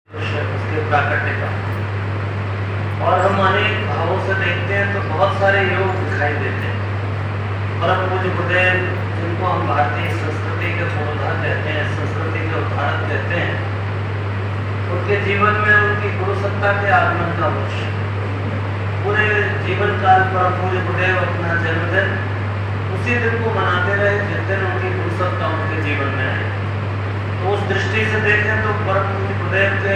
उसके प्राकट्य का। और हम अनेक भावों से देखते हैं तो बहुत सारे योग दिखाई देते हैं। परम पूज्य गुरुदेव, जिनको हम भारतीय संस्कृति के पुरोधा कहते हैं, संस्कृति के उद्धारक कहते हैं, उनके जीवन में उनकी गुरु सत्ता के आगमन का वर्ष, पूरे जीवन काल परम पूज्य गुरुदेव अपना जन्मदिन उसी दिन को मनाते रहे जिस दिन उनकी गुरु सत्ता उनके जीवन में आई। तो उस दृष्टि से देखें तो परम पूज्य गुरुदेव के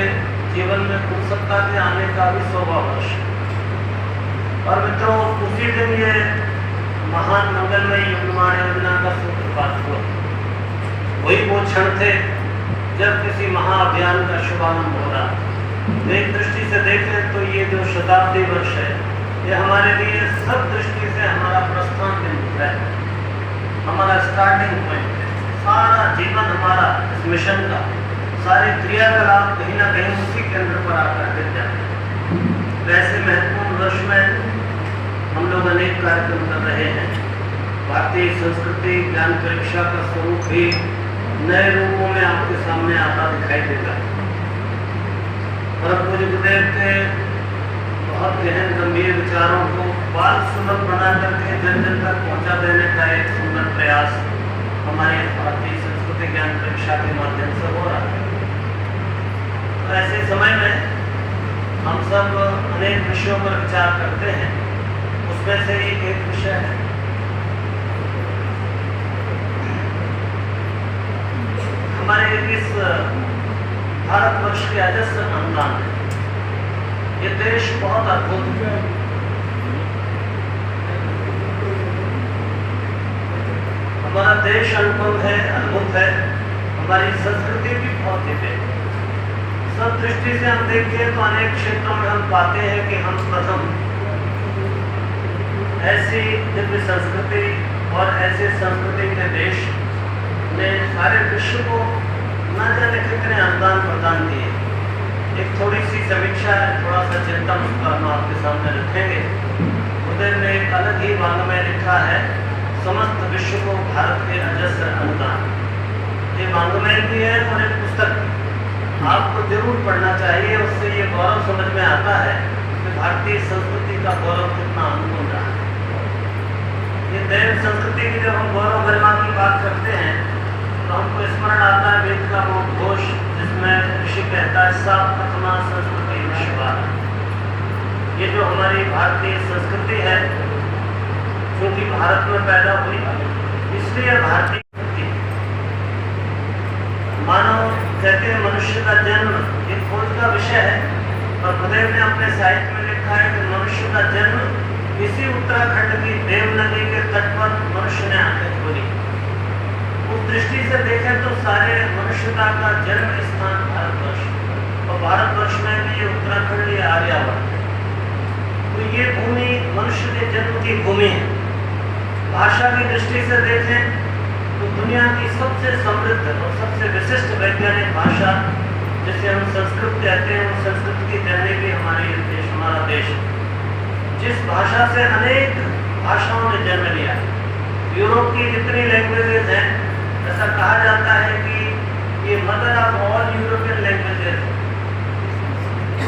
जीवन में गुरु सत्ता के आने का भी 100वां वर्ष। और मित्रों, उसी दिन ये महान मंगलमय युगमान योजना का सूत्रपात हुआ। वही वो क्षण थे जब किसी महाअभियान का शुभारंभ हो रहा। एक दृष्टि से देखें तो ये जो शताब्दी वर्ष है, ये हमारे लिए सब दृष्टि से हमारा प्रस्थान बिंदु है, हमारा स्टार्टिंग पॉइंट है। सारा जीवन हमारा इस मिशन का, सारे क्रियाकलाप कहीं ना कहीं उसी केंद्र पर आकर गिर जाते हैं। वैसे महत्वपूर्ण वर्ष में हम लोग अनेक कार्यक्रम कर रहे हैं। भारतीय संस्कृति ज्ञान परीक्षा का स्वरूप भी नए रूपों में आपके सामने आता दिखाई देगा। परम पूज्य गुरुदेव के बहुत गहन गंभीर विचारों को बाल सुलभ बना करके जन जन तक पहुंचा देने का एक सुंदर प्रयास हमारे भारतीय संस्कृति ज्ञान परीक्षा के माध्यम से हो रहा है। तो ऐसे समय में हम सब अनेक विषयों पर विचार करते हैं। उसमें से एक विषय है हमारे इस भारतवर्ष के अजस्र अनुदान है। ये देश बहुत अद्भुत है। हमारा देश अनुपम है, अद्भुत है। हमारी संस्कृति भी बहुत दिव्य है। सब दृष्टि से हम देखें तो अनेक क्षेत्रों में हम पाते हैं कि हम प्रथम ऐसी दिव्य संस्कृति और ऐसे संस्कृति के देश ने सारे विश्व को न जाने कितने अनुदान प्रदान किए। एक थोड़ी सी समीक्षा है, थोड़ा सा चिंतन उसका हम आपके सामने रखेंगे। गुरुदेव ने एक अलग ही भाग में लिखा है, समस्त विश्व को भारत के अजस्र अनुदान। ये वांग्मय भी है और एक पुस्तक आपको जरूर पढ़ना चाहिए। उससे ये गौरव समझ में आता है कि भारतीय संस्कृति का गौरव कितना अनुकूल रहा है। ये दैव संस्कृति की जब हम गौरव गरिमा की बात करते हैं तो हमको स्मरण आता है वेद का वो घोष जिसमें ऋषि कहता है, सा प्रथमा संस्कृति विश्ववाद। ये जो हमारी भारतीय संस्कृति है, क्योंकि भारत में पैदा हुई इसलिए भारतीय संस्कृति। मानव कहते हैं मनुष्य का जन्म एक खोज का विषय है। और गुरुदेव ने अपने साहित्य में लिखा है कि मनुष्य का जन्म इसी उत्तराखंड की देवनदी के तट पर मनुष्य ने आंखें खोली। उस दृष्टि से देखें तो सारे मनुष्यता का जन्म स्थान भारतवर्ष, और भारतवर्ष में भी ये उत्तराखंड, ये आर्यावर्त है। तो ये भूमि मनुष्य के जन्म की भूमि है। भाषा की दृष्टि से देखें तो दुनिया की सबसे समृद्ध और सबसे विशिष्ट वैज्ञानिक भाषा जिसे हम संस्कृत कहते हैं, वो संस्कृत की जननी भी हमारी देश, हमारा देश, जिस भाषा से अनेक भाषाओं ने जन्म लिया। यूरोप की जितनी लैंग्वेजेज हैं, ऐसा कहा जाता है कि ये mother of all European languages,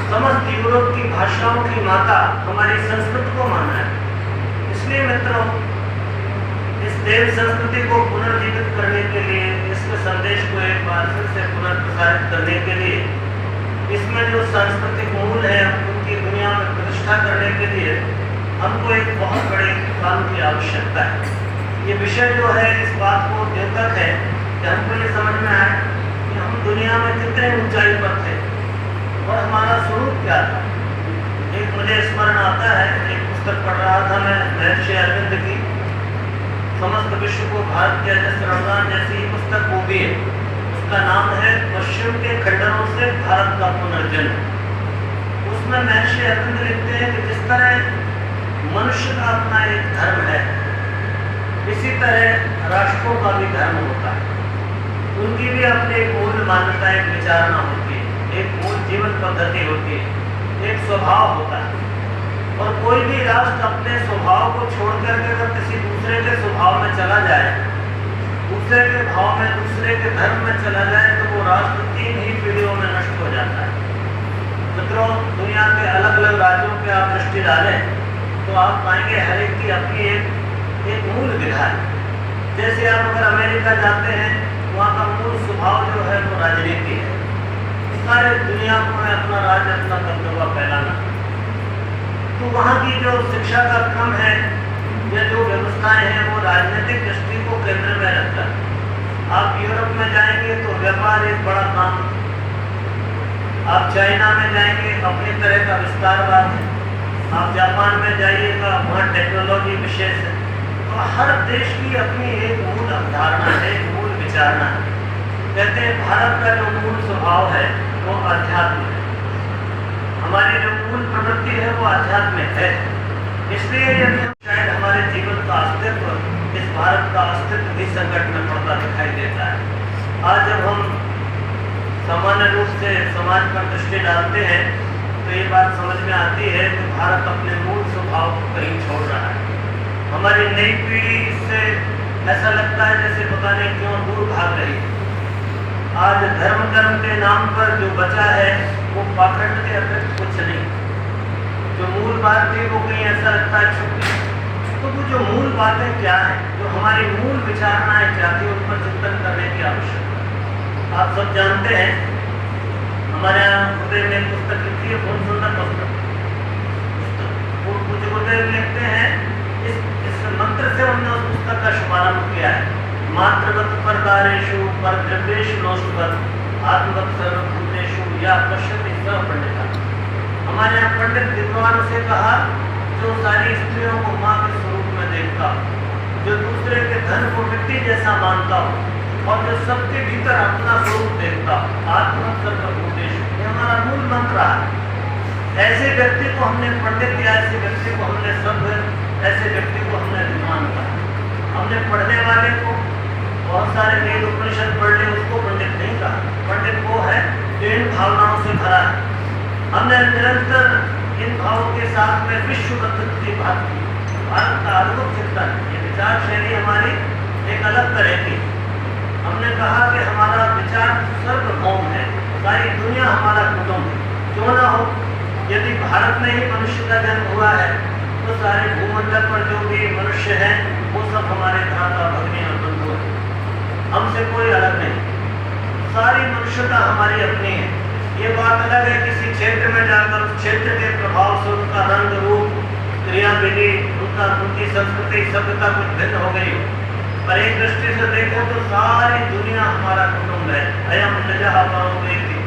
समस्त यूरोप की भाषाओं की माता हमारी संस्कृत को माना है। इसलिए मित्रों, इस देव संस्कृति को पुनर्जीवित करने के लिए, इसके संदेश को एक बार फिर से पुनर्प्रसारित करने के लिए, इसमें जो सांस्कृतिक मूल है उनकी दुनिया में प्रतिष्ठा करने के लिए हमको एक बहुत बड़े काम की आवश्यकता है। ये विषय जो है इस बात को द्योतक है कि हमको ये समझ में आए कि हम दुनिया में कितने ऊंचाई पर थे और हमारा स्वरूप क्या था। एक मुझे स्मरण आता है, एक पुस्तक पढ़ रहा था मैं महर्षि अरविंद की, समस्त विश्व को भारत के अजस्र अनुदान जैसी ही पुस्तक वो भी है। उसका नाम है पश्चिम के खंडरों से भारत का पुनर्जन्म। उसमें महर्षि अरविंद लिखते हैं कि जिस तरह मनुष्य का अपना एक धर्म है, इसी तरह राष्ट्रों का भी धर्म होता है। उनकी भी अपनी एक मूल मान्यता, एक विचारणा होती है, एक मूल जीवन पद्धति होती है, एक स्वभाव होता है। और कोई भी राष्ट्र अपने स्वभाव को छोड़ करके अगर किसी दूसरे के स्वभाव में चला जाए, दूसरे के भाव में, दूसरे के धर्म में चला जाए, तो वो राष्ट्र 3 ही पीढ़ियों में नष्ट हो जाता है। मित्रों, दुनिया के अलग अलग राज्यों पे आप दृष्टि डालें तो आप पाएंगे हर एक की अपनी एक मूल विधा है। जैसे आप अगर अमेरिका जाते हैं, वहाँ का मूल स्वभाव जो है वो राजनीति है। सारे दुनिया में अपना राज्य अपना कर्तव्य फैलाना। तो वहाँ की जो शिक्षा का क्रम है या जो व्यवस्थाएं हैं वो राजनीतिक दृष्टि को केंद्र में रखता है। आप यूरोप में जाएंगे तो व्यापार एक बड़ा काम, आप चाइना में जाएंगे अपनी तरह का विस्तारवाद है, आप जापान में जाइएगा वहाँ टेक्नोलॉजी विशेष है। तो हर देश की अपनी एक मूल अवधारणा है, एक मूल विचारना है। कहते हैं भारत का जो मूल स्वभाव है वो अध्यात्म है। हमारी जो मूल प्रवृत्ति है वो अध्यात्म है। इसलिए यदि हम शायद हमारे जीवन का अस्तित्व, इस भारत का अस्तित्व भी संकट में पड़ता दिखाई देता है। आज जब हम सामान्य रूप से समाज पर दृष्टि डालते हैं तो ये बात समझ में आती है कि भारत अपने मूल स्वभाव को कहीं छोड़ रहा है। हमारी नई पीढ़ी इससे ऐसा लगता है जैसे पता नहीं क्यों दूर भाग रही है। आज धर्म कर्म के नाम पर जो बचा है वो पाखंड के अतिरिक्त कुछ नहीं। जो मूल बात थी वो कहीं ऐसा लगता है छुपी। तो वो जो मूल बातें क्या है, जो हमारी मूल विचारणाएं क्या थी, उन पर चिंतन करने की आवश्यकता। आप सब जानते हैं हमारे यहाँ गुरुदेव ने पुस्तक लिखी है, बहुत सुंदर पुस्तक। वो कुछ गुरुदेव लिखते हैं, इस मंत्र से हमने उस पुस्तक का शुभारंभ किया है। मात्रवत परदारेषु परद्रव्येषु नोषुवत् आत्मवत् सर्वभूतेषु या पश्यति स पंडिता। हमारे यहाँ पंडित विद्वान से कहा जो सारी स्त्रियों को माँ के स्वरूप में देखता हो, जो दूसरे के धन को मिट्टी जैसा मानता हो और जो सबके भीतर अपना स्वरूप देखता हो। आत्मवत् सर्वभूतेषु, ये हमारा मूल मंत्र है। ऐसे व्यक्ति को हमने पंडित या ऐसे व्यक्ति को हमने सभ्य, ऐसे व्यक्ति को हमने विद्वान कहा। हमने पढ़ने वाले को बहुत सारे वेद उपनिषद पढ़ ले उसको पंडित नहीं कहा। पंडित वो है जो इन भावनाओं से भरा है। हमने निरंतर इन भावों के साथ में विश्व बंधुत्व की बात की। भारत का अद्भुत चिंतन, ये विचार शैली हमारी एक अलग तरह की। हमने कहा कि हमारा विचार सर्वभौम है, सारी दुनिया हमारा कुटुंब है। क्यों ना हो, यदि भारत में ही मनुष्य का जन्म हुआ है तो सारे भूमंडल पर जो भी मनुष्य हैं वो सब हमारे भ्राता भगिनी और बंधु हैं। हमसे कोई अलग नहीं, सारी मनुष्यता हमारी अपनी है। ये बात अलग है किसी क्षेत्र में जाकर उस क्षेत्र के प्रभाव से उनका रंग रूप, क्रिया विधि, उनकी संस्कृति, सभ्यता कुछ भिन्न हो गई हो, पर एक दृष्टि से देखें तो सारी दुनिया हमारा कुटुंब है। अयम नजह परोवेति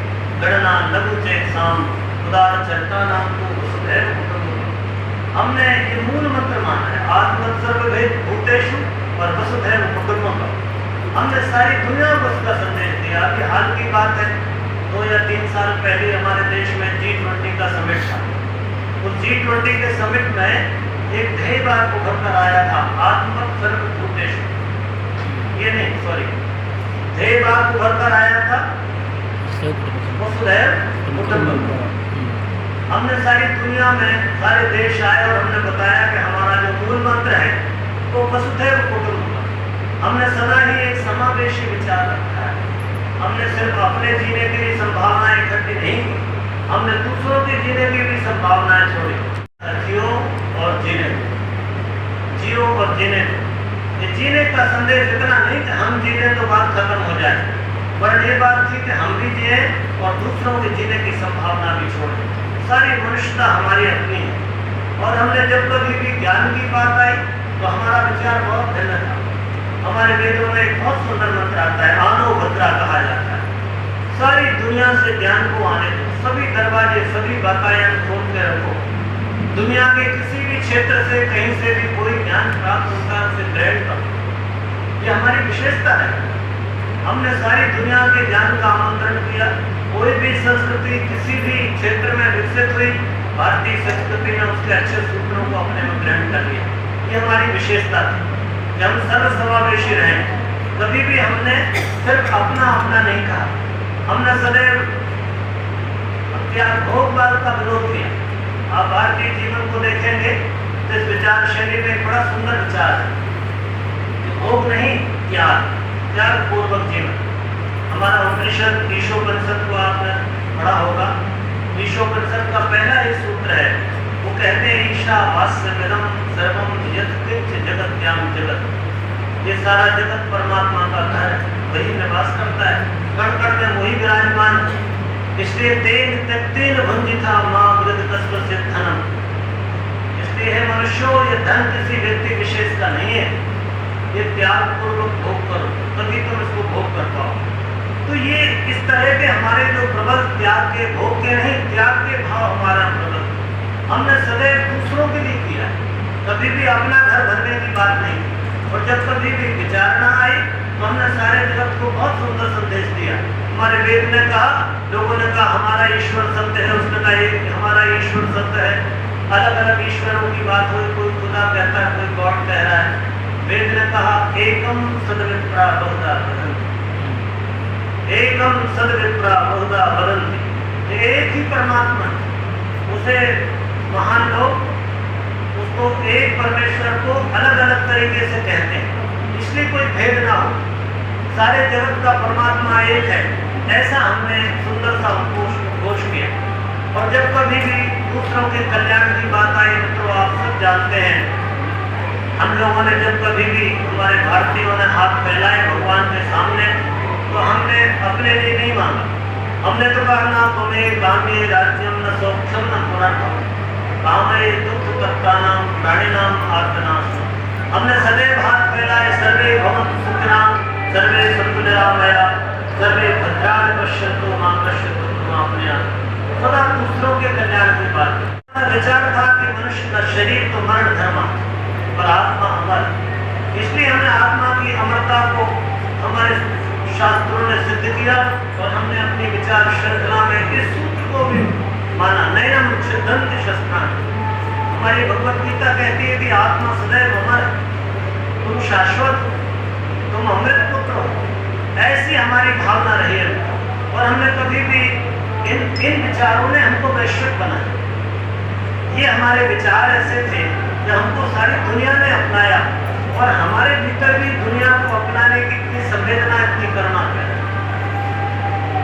गणना लघु चेक्षाम उदार चरिता नाम को वसुधैव कुटुंबकम्। हमने ये मूल मंत्र माना है, आत्मवत् सर्वभूतेषु भूतेषु और वसुधैव कुटुंबकम्। हमने सारी दुनिया को उसका संदेश दिया। अभी हाल की बात है, 2 या 3 साल पहले हमारे देश में G20 का समिट था। उस G20 के समिट में एक ध्येय बात उभर कर आया था, आत्मवत् सर्वभूतेषु। ये नहीं, सॉरी, ध्येय बात उभर कर आया था वसुधैव कुटुंबकम्। हमने सारी दुनिया में सारे देश आए और हमने बताया कि हमारा जो मूल मंत्र है वो वसुधैव कुटुंबकम्। हमने सदा ही एक समावेशी विचार रखा है। हमने सिर्फ अपने जीने की भी संभावनाएं इकट्ठी नहीं की, हमने दूसरों के जीने की भी संभावनाएं छोड़ी। जियो और जीने, जियो और जीने। ये जीने का संदेश इतना नहीं कि हम जीने तो बात खत्म हो जाए, पर ये बात थी कि हम भी जिए और दूसरों के जीने की संभावना भी छोड़ें। सारी मनुष्यता हमारी अपनी है। और हमने जब कभी भी ज्ञान की बात आई तो हमारा विचार बहुत भिन्न था। हमारे वेदों में एक बहुत सुंदर मंत्र आता है, आनो भद्रा कहा जाता है। सारी दुनिया से ज्ञान को आने दो, सभी दरवाजे, सभी वातायन खोल के रखो। दुनिया के किसी भी क्षेत्र से, कहीं से भी कोई ज्ञान प्राप्त होता है उसे ग्रहण करो। ये हमारी विशेषता है। हमने सारी दुनिया के ज्ञान का आमंत्रण किया। कोई भी संस्कृति किसी भी क्षेत्र में विकसित हुई, भारतीय संस्कृति ने उसके अच्छे सूत्रों को अपने में ग्रहण कर लिया। ये हमारी विशेषता थी कि हम सर्वसमावेशी रहें। कभी भी हमने सिर्फ अपना अपना नहीं कहा। हमने सदैव त्याग भोगवाद का विरोध किया। आप भारतीय जीवन को देखेंगे तो इस विचार शैली में एक बड़ा सुंदर विचार है कि भोग नहीं, त्याग, त्याग पूर्वक जीवन। हमारा उपनिषद ईशोपनिषद को आपने पढ़ा होगा, ईशोपनिषद का पहला ही सूत्र है, वो कहते हैं ईशावास्यमिदं सर्वं यत् किंच जगत्यां जगत्। ये सारा जगत परमात्मा का घर है, वही निवास करता है, कण कण में वही विराजमान है। इसलिए तेन त्यक्तेन भुंजिता मां वृद्धकस्वस्य धनम। इसलिए है मनुष्यों, ये धन किसी व्यक्ति विशेष का नहीं है, ये त्याग पूर्वक भोग करो तभी तुम इसको भोग कर पाओ। तो ये इस तरह के हमारे जो प्रबल त्याग के, भोग के नहीं, त्याग के भाव हमारा प्रबल हमने सदैव दूसरों के लिए किया, कभी भी अपना घर भरने की बात नहीं। और जब कभी भी विचारणा आई तो हमने सारे जगत को बहुत सुंदर संदेश दिया। हमारे वेद ने कहा, लोगों ने कहा हमारा ईश्वर सत्य है, उसने कहा एक हमारा ईश्वर सत्य है। अलग अलग ईश्वरों की बात हुई, कोई खुदा कहता है, कोई गॉड कह रहा है। वेद ने कहा एकम सद्विप्रा बहुधा वदन्ति, एकम सद्विप्रा बहुधा वदन्ति। एक ही परमात्मा, उसे महान लोग उसको एक परमेश्वर को अलग अलग तरीके से कहते हैं, इसलिए कोई भेद ना हो, सारे जगत का परमात्मा एक है, ऐसा हमने सुंदर सा घोष किया। और जब कभी भी दूसरों के कल्याण की बात आई, मित्रों आप सब जानते हैं, हम लोगों ने जब कभी भी, हमारे भारतीयों ने हाथ फैलाए भगवान के सामने, तो हमने अपने लिए नहीं मांगा। हमने तो कहा ना तुम्हें काम्ये राज्यम न सौख्यम न पुनर्भवम्, कामये दुख तत्तानां प्राणिनां आर्तनासु। हमने सदैव हाथ फैलाए, सर्वे भवन्तु सुखिनः, सर्वे सन्तु निरामयाः, सर्वे भद्राणि पश्यन्तु मा कश्चित् दुःखमाप्नुयात्। सदा दूसरों के कल्याण की बात। विचार था कि मनुष्य का शरीर तो मरण धर्म पर आत्मा अमर, इसलिए हमने आत्मा की अमरता को हमारे शास्त्रों ने सिद्ध किया और हमने अपनी विचार श्रृंखला में इस सूत्र को भी माना, नैनम छिदन्ति शस्त्राणि। हमारी भगवत गीता कहती है कि आत्मा सदैव अमर, तुम शाश्वत, तुम अमृत पुत्र हो, ऐसी हमारी भावना रही है। और हमने कभी भी इन विचारों ने हमको वैश्विक बनाया। ये हमारे विचार ऐसे थे कि हमको सारी दुनिया ने अपनाया और हमारे भीतर भी दुनिया को अपनाने की इतनी संवेदना, इतनी करुणा है।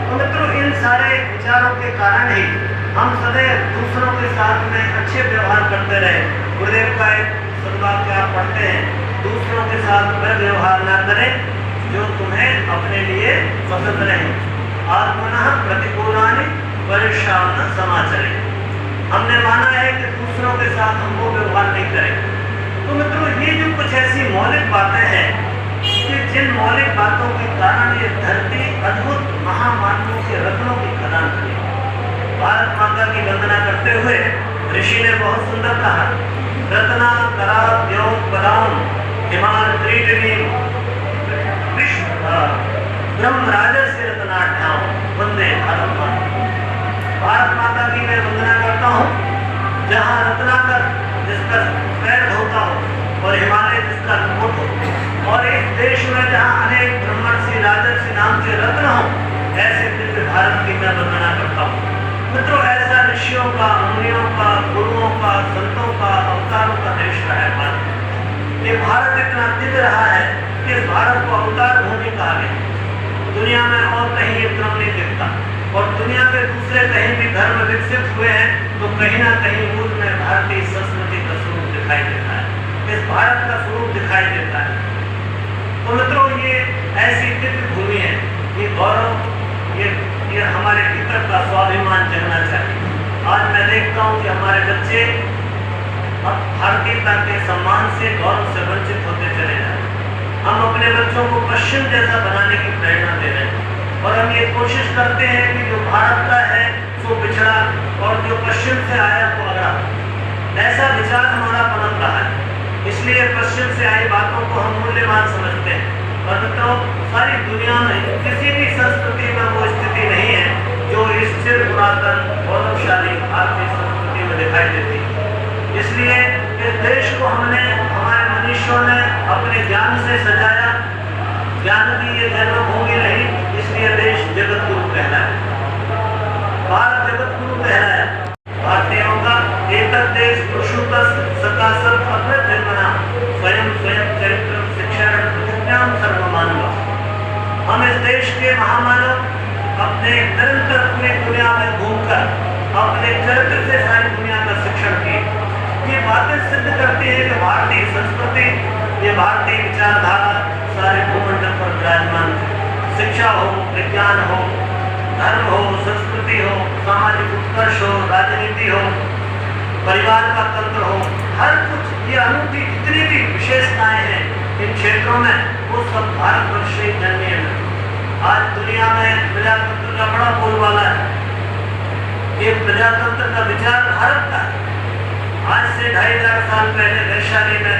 तो मित्रों इन सारे विचारों के कारण ही हम सदैव दूसरों के साथ में अच्छे व्यवहार करते रहे। गुरुदेव का एक सद्वाक्य आप पढ़ते हैं, दूसरों के साथ वह व्यवहार ना करें जो तुम्हें अपने लिए पसंद नहीं। आत्मनः प्रतिकूलानि परिश्राम समाचरें। हमने माना है कि दूसरों के साथ हमको व्यवहार नहीं करें। तो मित्रों ये जो कुछ ऐसी मौलिक बातें हैं कि जिन मौलिक बातों के कारण ये धरती अद्भुत महामानवों के रत्नों की खदान बनी। भारत माता की वंदना करते हुए ऋषि ने बहुत सुंदर कहा, रत्ना करा द्योत पदाम हिमाल त्रिटनी विश्व ब्रह्म राजस्य रत्नाढ्याम वंदे भारत माता। भारत माता की मैं वंदना करता हूँ, जहाँ रत्नाकर जिसका पैर धोता हो और हिमालय जिसका मुकुट हो, और इस देश में जहाँ अनेक ब्रह्मर्षि राजर्षि नाम के रत्न हो, ऐसे दिव्य भारत की मैं वंदना करता हूँ। मित्रों ऐसा ऋषियों का, मुनियों का, गुरुओं का, संतों का, अवतारों का देश रहा है भारत। ये भारत इतना दिव्य रहा है कि इस भारत को अवतार भूमि कहा गया। दुनिया में और कहीं ये क्रम नहीं दिखता, और दुनिया के दूसरे कहीं भी धर्म विकसित हुए हैं तो कहीं ना कहीं मूल में भारतीय संस्कृति का स्वरूप दिखाई देता है, इस भारत का स्वरूप दिखाई देता है। तो मित्रों ये ऐसी दिव्य भूमि है, ये गौरव, ये हमारे भीतर का स्वाभिमान जगना चाहिए। आज मैं देखता हूँ कि हमारे बच्चे अब भारतीयता के सम्मान से, गौरव से वंचित होते चले जा रहे हैं। हम अपने बच्चों को पश्चिम जैसा बनाने की प्रेरणा दे रहे हैं, और हम ये कोशिश करते हैं कि जो भारत का है वो पिछड़ा और जो पश्चिम से आया वो अगड़ा। ऐसा विचार हमारा पनप रहा है, इसलिए पश्चिम से आई बातों को हम मूल्यवान समझते हैं। और मित्रों सारी दुनिया में किसी भी संस्कृति में वो स्थिति नहीं है जो इस चिर पुरातन गौरवशाली भारतीय संस्कृति में दिखाई देती है। इसलिए इस देश को हमने, हमारे मनुष्यों ने अपने ज्ञान से सजाया। ज्ञान की ये जन्मभूमि रही, इसलिए देश जगत गुरु कहलाया, भारत जगत गुरु कहलाया। भारतीयों का एक देश पुरुषोत्तम सकाशत अपने जन्मना स्वयं चरित्र शिक्षण प्रतिज्ञान सर्वमानव। हम इस देश के महामानव अपने निरंतर पूरी दुनिया में घूमकर अपने चरित्र से सारी दुनिया का शिक्षण किए। ये बातें सिद्ध करती है कि भारतीय संस्कृति, ये भारतीय विचारधारा सारे भूमंडल पर विराजमान है। शिक्षा हो, विज्ञान हो, धर्म हो, संस्कृति हो, सामाजिक उत्कर्ष हो, राजनीति हो, परिवार का तंत्र हो, हर कुछ ये अनूठी जितनी भी विशेषताएं हैं इन क्षेत्रों में, वो सब भारतवर्ष से जन्मे हैं। आज दुनिया में प्रजातंत्र का बड़ा बोलबाला है। ये प्रजातंत्र का विचार भारत का है। आज से 2500 साल पहले वैशाली में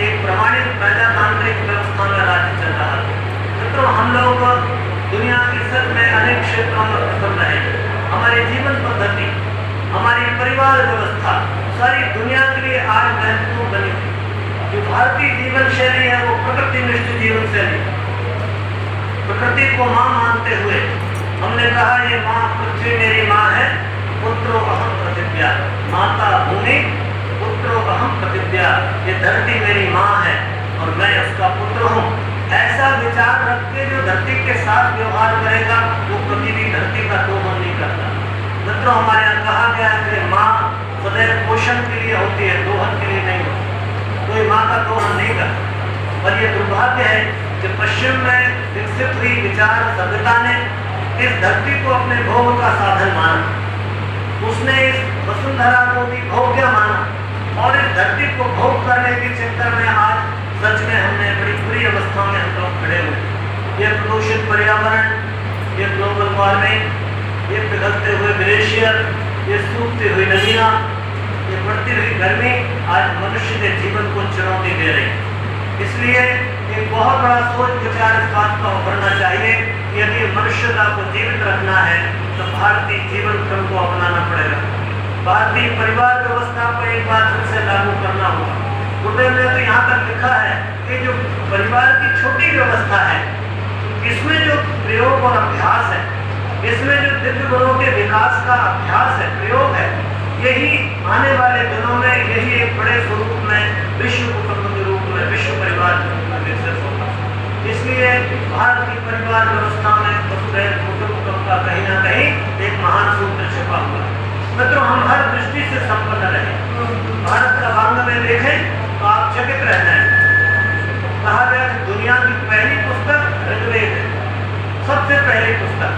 एक प्रमाणित प्रजातांत्रिक व्यवस्था में राज्य चल रहा था। मित्रों, हम लोग दुनिया की सर में अनेक क्षेत्रों में प्रथम रहे। हमारी जीवन पद्धति, हमारी परिवार व्यवस्था सारी दुनिया के लिए आज महत्वपूर्ण बनी थी। जो भारतीय जीवन शैली है वो प्रकृतिनिष्ठ जीवन शैली। प्रकृति को माँ मानते हुए हमने कहा ये माँ पृथ्वी मेरी माँ है, पुत्रो अहम प्रतिज्ञा, माता भूमि पुत्रो अहम प्रतिज्ञा, ये धरती मेरी माँ है और मैं उसका पुत्र हूँ। ऐसा विचार रख के जो धरती के साथ व्यवहार करेगा वो कभी भी धरती का दोहन नहीं करता। मित्रों, हमारे यहाँ कहा गया है कि माँ सदैव पोषण के लिए होती है, दोहन के लिए नहीं होती। कोई माँ का दोहन नहीं करता। और ये दुर्भाग्य है कि पश्चिम में विकसित हुई विचार सभ्यता ने इस धरती को अपने भोग का साधन माना। उसने इस वसुंधरा को भी भोग्य माना और इस धरती को भोग करने के चक्कर में आज सच में हमने बड़ी बुरी अवस्था में हम लोग खड़े हुए। ये प्रदूषित पर्यावरण, ये ग्लोबल वार्मिंग, ये पिघलते हुए ग्लेशियर, ये सूखती हुई नदियाँ, ये बढ़ती हुई गर्मी आज मनुष्य के जीवन को चुनौती दे रही। इसलिए एक बहुत बड़ा सोच विचार इस बात का उभरना चाहिए कि यदि मनुष्यता को जीवित रखना है तो भारतीय जीवन क्रम को अपनाना पड़ेगा। भारतीय परिवार व्यवस्था को एक बार फिर से लागू करना होगा। गुरुदेव ने तो यहाँ तक लिखा है कि जो परिवार की छोटी व्यवस्था है, इसमें जो प्रयोग और अभ्यास है, इसमें जो दिव्य गुणों के विकास का अभ्यास है, प्रयोग है, यही आने वाले दिनों में यही एक बड़े स्वरूप में विश्व कुटुंब के रूप में, विश्व परिवार के रूप में विकसित होगा। इसलिए भारत की परिवार व्यवस्था में वसुधैव कुटुंबकम का कहीं ना कहीं एक महान सूत्र छिपा हुआ है। मित्रों, हम हर दृष्टि से संपन्न रहे। भारत का वांग में देखें तो आप चकित रह जाएं। कहा गया कि दुनिया की पहली पुस्तक ऋग्वेद है, सबसे पहली पुस्तक,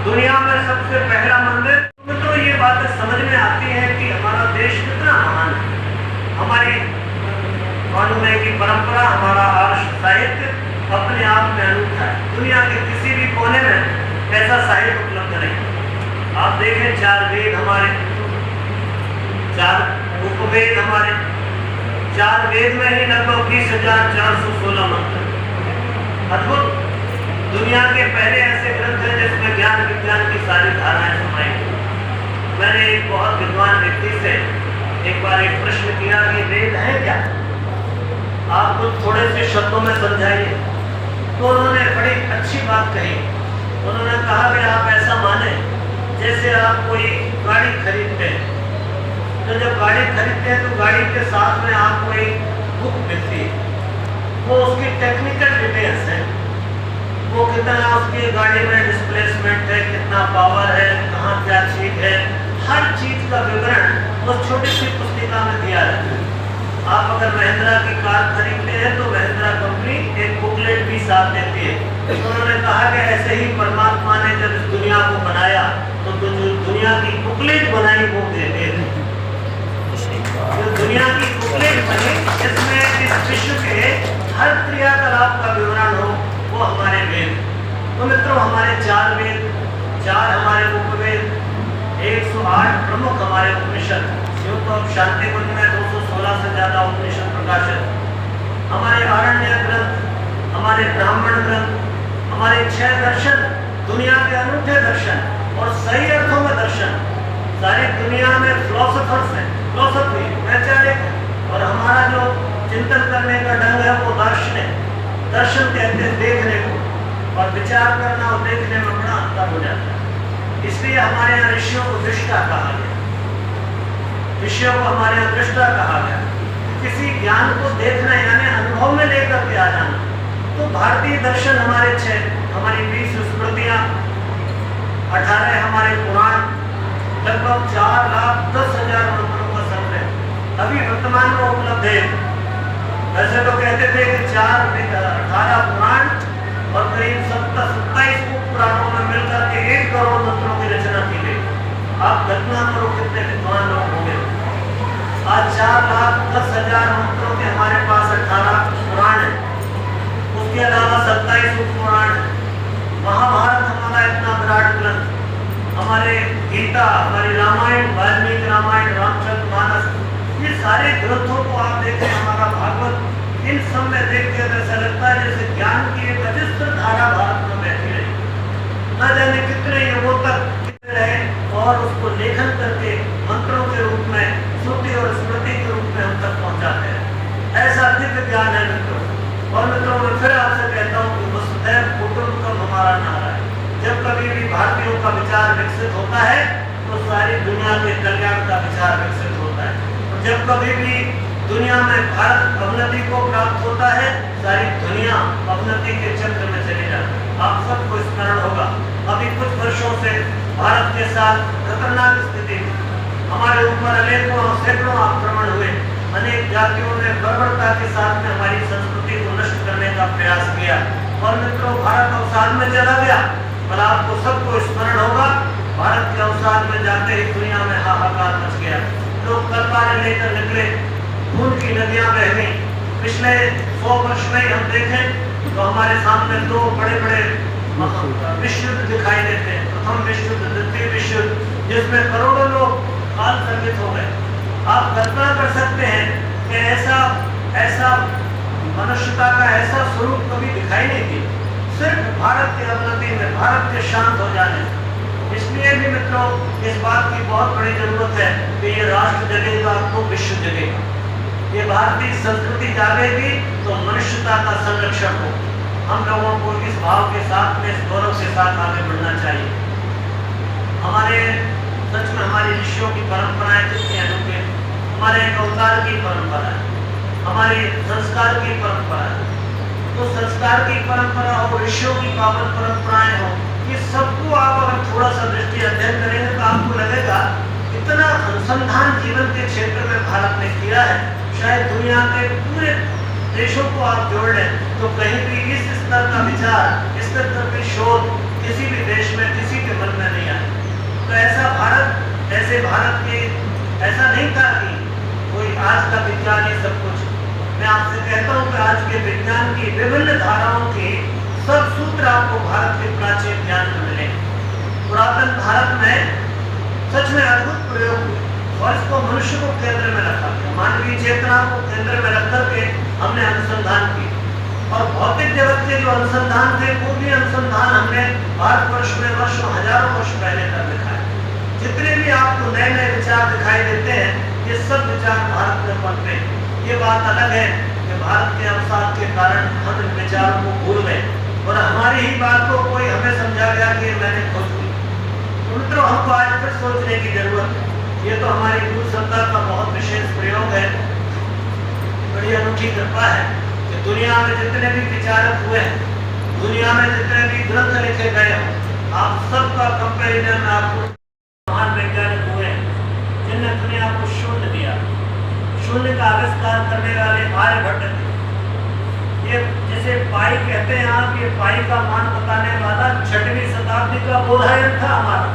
दुनिया में सबसे पहला मंदिर। मित्रों, ये बातें समझ में आती है कि हमारा देश कितना महान है। हमारी अनुनय की परंपरा, हमारा आर्ष साहित्य अपने आप में अनूठा है। दुनिया के किसी भी कोने में ऐसा साहित्य उपलब्ध नहीं। आप देखें, 4 वेद हमारे, 4 उपवेद हमारे, 4 वेद में ही लगभग 20,416 मंत्र। अद्भुत। दुनिया के पहले ऐसे ग्रंथ हैं जिसमें ज्ञान विज्ञान की सारी धाराएं समाई। मैंने एक बहुत विद्वान व्यक्ति से एक बार एक प्रश्न किया कि वेद है क्या, आप कुछ थोड़े से शब्दों में समझाइए। तो उन्होंने बड़ी अच्छी बात कही। उन्होंने कहा कि आप ऐसा माने जैसे आप कोई गाड़ी खरीदते हैं, तो जब गाड़ी खरीदते हैं तो गाड़ी के साथ में आपको एक बुक मिलती है, वो उसकी टेक्निकल डिटेल्स हैं, वो कितना उसकी गाड़ी में डिस्प्लेसमेंट है, कितना पावर है, कहाँ क्या चीज है, हर चीज का विवरण उस छोटी सी पुस्तिका में दिया रहता है। आप अगर महिंद्रा की कार खरीदते हैं तो महिंद्रा कंपनी एक बुकलेट भी साथ देती है। तो उन्होंने कहा कि ऐसे ही परमात्मा ने जब इस दुनिया को बनाया तो जो दुनिया की बुकलेट बनाई वो देते थे। जो दुनिया की बुकलेट बनी जिसमें इस विश्व के हर क्रियाकलाप का विवरण हो, वो हमारे वेद। तो मित्रों, हमारे 4 वेद, 4 हमारे उपवेद, 108 प्रमुख हमारे उपनिषद। यूँ तो अब शांति कुंज में 216 से ज्यादा उपनिषद प्रकाशित। हमारे आरण्य ग्रंथ, हमारे ब्राह्मण ग्रंथ, हमारे 6 दर्शन, दुनिया के अनूठे दर्शन और सही अर्थों में दर्शन। सारी दुनिया में फिलोसोफर्स हैं, फिलोसफी वैचारिक है, और हमारा जो चिंतन करने का ढंग है वो दार्शनिक। दर्शन कहते हैं देखने को, और विचार करना और देखने में बड़ा अंतर हो जाता है। इसलिए हमारे यहाँ ऋषियों को दृष्टा कहा गया, ऋषियों को हमारे यहाँ दृष्टा कहा गया। किसी ज्ञान को देखना यानी अनुभव में लेकर के आ जाना। तो भारतीय दर्शन हमारे 6, हमारी 20 स्मृतियाँ, 18 हमारे पुराण, लगभग 4,10,000 मंत्रों का संग्रह अभी वर्तमान में उपलब्ध है। वैसे तो कहते थे कि 18 पुराण और करीब 27 उपपुराणों में मिलकर के 1 करोड़ मंत्रों की रचना की गई। आप कल्पना करो कितने विद्वान लोग होंगे। आज 4,10,000 मंत्रों के हमारे पास 18 पुराण है, उसके अलावा 27 उपपुराण है। महाभारत हमारा इतना विराट ग्रंथ, हमारे गीता, हमारी रामायण, वाल्मीकि रामायण, रामचरितमानस, ये सारे ग्रंथों को आप देखें, हमारा भागवत, इन सब में देख के ऐसा लगता है जैसे ज्ञान की एक अजस्त्र धारा भारत में बहती रही, न जाने कितने युगों तक रहे और उसको लेखन करके मंत्रों के रूप में, श्रुति और स्मृति के रूप में हम तक पहुंचाते हैं। ऐसा दिव्य ज्ञान है मित्रों। और मित्रों मैं फिर आपसे कहता हूँ कि वसुधैव कुटुंबकम हमारा नारा है। जब कभी भी भारतीयों का विचार विकसित होता है तो सारी दुनिया के कल्याण का विचार विकसित होता है, और जब कभी भी दुनिया में भारत अवनति को प्राप्त होता है, सारी दुनिया अवनति के चक्र में चली जाती है। आप सबको स्मरण होगा, अभी कुछ वर्षों से भारत के साथ खतरनाक स्थिति में हमारे ऊपर अनेकों सैकड़ों आक्रमण हुए। अनेक जातियों ने बर्बरता के साथ में हमारी संस्कृति को नष्ट करने का प्रयास किया, और मित्रों भारत अवसाद में चला गया। पर आपको सबको स्मरण होगा, भारत के अवसाद में जाते ही दुनिया में हाहाकार मच गया। लोग तलवारें लेकर निकले, खून की नदियां बह गई। पिछले 100 वर्ष में हम देखें तो हमारे सामने 2 बड़े-बड़े विश्व युद्ध दिखाई देते हैं। प्रथम विश्व युद्ध, द्वितीय विश्व युद्ध, जिसमें करोड़ों लोग काल संगित हो गए। आप कल्पना कर सकते हैं कि ऐसा मनुष्यता का ऐसा स्वरूप कभी दिखाई नहीं दी, सिर्फ भारत की अवनति में, भारत के शांत हो जाने। इसलिए भी मित्रों इस बात की बहुत बड़ी जरूरत है कि ये राष्ट्र जगेगा तो विश्व जगेगा, ये भारतीय संस्कृति जागेगी तो मनुष्यता का संरक्षण हो। हम लोगों को इस भाव के साथ में, इस गौरव के साथ आगे बढ़ना चाहिए। हमारे सच में हमारी ऋषियों की परंपराएं कितनी अनोखी, हमारे एक अवतार की परंपरा है, हमारी संस्कार की परंपरा है। तो संस्कार की परंपरा हो, ऋषियों की पावन परंपराएं हो, ये सबको आप अगर थोड़ा सा दृष्टि अध्ययन करेंगे तो आपको लगेगा इतना अनुसंधान जीवन के क्षेत्र में भारत ने किया है। शायद दुनिया के पूरे देशों को आप जोड़ लें तो कहीं भी इस स्तर का विचार, इस स्तर की शोध किसी भी देश में, किसी के मन में नहीं आया। तो ऐसा भारत, ऐसे भारत के ऐसा नहीं था कि कोई आज का विज्ञान ही सब कुछ। मैं आपसे कहता हूँ कि आज के विज्ञान की विभिन्न धाराओं के सब सूत्र आपको भारत के प्राचीन ज्ञान में मिलेंगे। पुरातन भारत में सच में अद्भुत प्रयोग हुए और इसको मनुष्य को केंद्र में रखा गया। मानवीय चेतना को केंद्र में रख करके हमने अनुसंधान की, और भौतिक जगत के जो अनुसंधान थे वो भी अनुसंधान हमने भारतवर्ष में वर्षों, हजारों वर्ष पहले कर दिखाए। जितने भी आपको नए नए विचार दिखाई देते हैं, ये सब विचार भारत में पनपे। ये बात अलग है कि भारत के अवसाद के कारण हम इन विचारों को भूल गए और हमारी ही बात को कोई हमें समझा गया कि मैंने खोज की। मित्रों हमको आज फिर सोचने की जरूरत है। ये तो हमारी गुरु सत्ता का बहुत विशेष प्रयोग है, बड़ी अनूठी कृपा है कि दुनिया में जितने भी विचारक हुए हैं, दुनिया में जितने भी ग्रंथ लिखे गए हैं, आप सबका कंपेरिजन आपको महान वैज्ञानिक हुए हैं जिनने दुनिया को शून्य दिया। शून्य का आविष्कार करने वाले आर्यभट्ट थे। ये जिसे पाई कहते हैं आप, ये पाई का मान बताने वाला 6वीं शताब्दी का बोधायन था हमारा,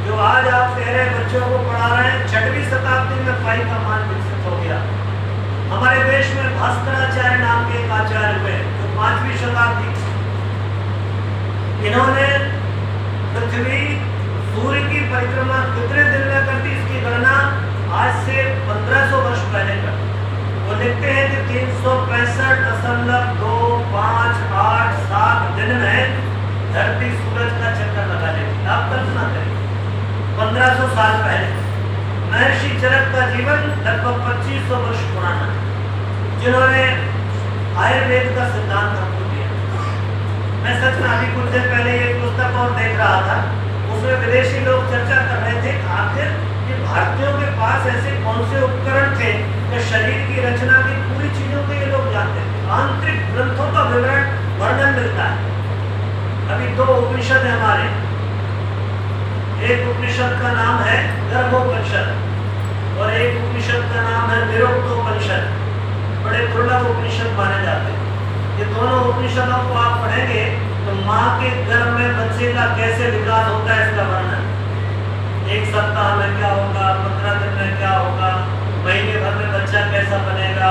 जो आज आप कह रहे बच्चों को पढ़ा रहे हैं। 6वीं शताब्दी में पाई का मान विकसित हो गया। हमारे देश में भास्कराचार्य नाम के एक आचार्य हुए जो 5वीं शताब्दी, इन्होंने पृथ्वी सूर्य की परिक्रमा कितने दिन में करती इसकी गणना आज से 1500 वर्ष पहले कर। वो लिखते हैं कि 365.2587 दिन में धरती सूरज का चक्कर लगा लेती। आप कल्पना करें 1500 साल पहले। महर्षि चरक का जीवन लगभग 2500 वर्ष पुराना है, जिन्होंने आयुर्वेद का सिद्धांत हमको दिया। मैं सच में अभी कुछ दिन पहले एक पुस्तक और देख रहा था, उसमें विदेशी लोग चर्चा कर रहे थे आखिर ये भारतीयों के पास ऐसे कौन से उपकरण थे कि शरीर की रचना की पूरी चीजों को ये लोग जानते थे। आंतरिक ग्रंथों का विवरण, वर्णन मिलता है। अभी 2 उपनिषद है हमारे, एक उपनिषद का नाम है गर्भोपनिषद और एक उपनिषद का नाम है निरुक्तोपनिषद। बड़े दुर्लभ उपनिषद माने जाते हैं। ये दोनों उपनिषदों को आप पढ़ेंगे तो माँ के गर्भ में बच्चे का कैसे विकास होता है इसका वर्णन, एक सप्ताह में क्या होगा, 15 दिन में क्या होगा, महीने भर में बच्चा कैसा बनेगा,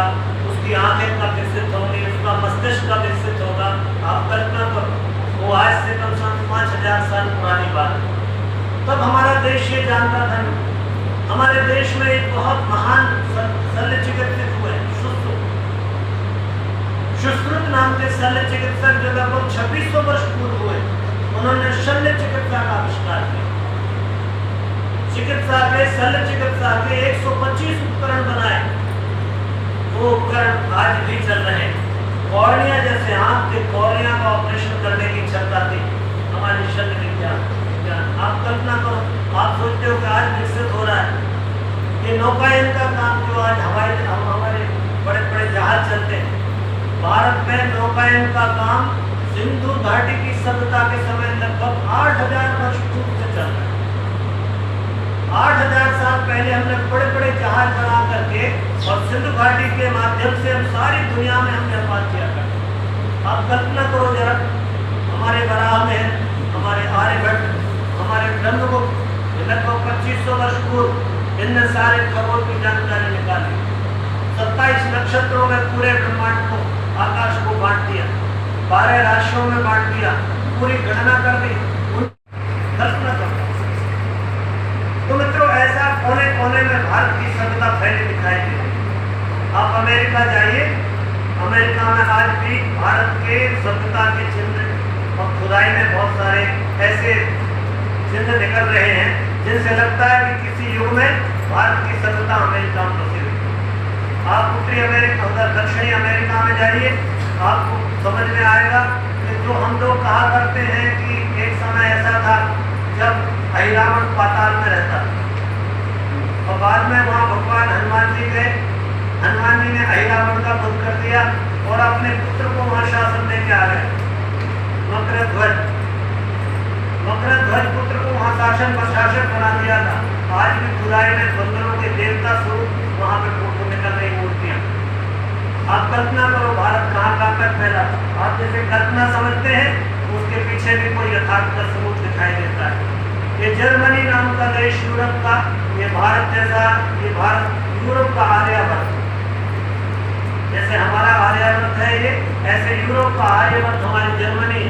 उसकी आंखें कब विकसित होंगी, उसका मस्तिष्क कब विकसित होगा। आप कल्पना करो, वो आज से कम से कम 5000 साल पुरानी बात है। तब हमारा देश ये जानता था। हमारे देश में एक बहुत महान शल्य चिकित्सक हुए, सुश्रुत नाम के शल्य चिकित्सक, जो लगभग 2600 वर्ष पूर्व हुए। उन्होंने शल्य चिकित्सा का आविष्कार किया। शल्य चिकित्सा के 125 उपकरण बनाए। वो उपकरण आज भी चल रहे हैं। कॉर्निया जैसे आंख के कॉर्निया का ऑपरेशन करने की क्षमता थी हमारी शल्य विज्ञान। आप कल्पना करो, आप सोचते हो कि आज विकसित हो रहा है ये नौकायन का काम, जो आज हमारे बड़े बड़े जहाज चलते हैं। भारत में नौकायन का काम सिंधु घाटी की सभ्यता के समय लगभग 8000 वर्ष पूर्व से चल रहा है। 8000 साल पहले हमने बड़े बड़े जहाज बना करके और सिंधु घाटी के माध्यम से हम सारी दुनिया में हमने व्यापार किया करते। आप कल्पना करो जरा, हमारे बराह में हमारे आर्यभट्ट, हमारे ब्रह्मगुप्त, लगभग 2500 वर्ष पूर्व इनने सारे खगोल की जानकारी निकाली। 27 नक्षत्रों में पूरे ब्रह्मांड को, आकाश को बांट दिया, 12 राशियों में बांट दिया, पूरी गणना कर दी। कल्पना करो। तो मित्रों, ऐसा कोने कोने में भारत की सभ्यता फैली दिखाई दे रही। आप अमेरिका जाइए, अमेरिका में आज भी भारत के सभ्यता के चिन्ह और खुदाई में बहुत सारे ऐसे चिन्ह निकल रहे हैं जिनसे लगता है कि किसी युग में भारत की सभ्यता अमेरिका में बसी हुई। आप उत्तरी अमेरिका, उधर दक्षिणी अमेरिका में जाइए, आपको समझ में आएगा कि जो हम लोग कहा करते हैं कि एक समय ऐसा था जब अहिरावण पाताल में रहता और बाद में वहाँ भगवान हनुमान जी गए। हनुमान जी ने अहिरावण का वध कर दिया और अपने पुत्र को वहाँ शासन लेके आ गए। मकरध्वज पुत्र को वहाँ शासन प्रशासक बना दिया था। आज भी खुदाई में बंदरों के देवता स्वरूप वहाँ पे फोटो निकल रही मूर्तियाँ। आप कल्पना करो भारत कहाँ कहाँ तक फैला। आप जैसे कल्पना समझते हैं उसके पीछे भी कोई यथार्थ का सबूत दिखाई देता है। ये जर्मनी नाम का देश यूरोप का, ये भारत जैसा, ये भारत यूरोप का आर्यावर्त, जैसे हमारा आर्यावर्त है ये, ऐसे यूरोप का आर्यावर्त हमारी जर्मनी।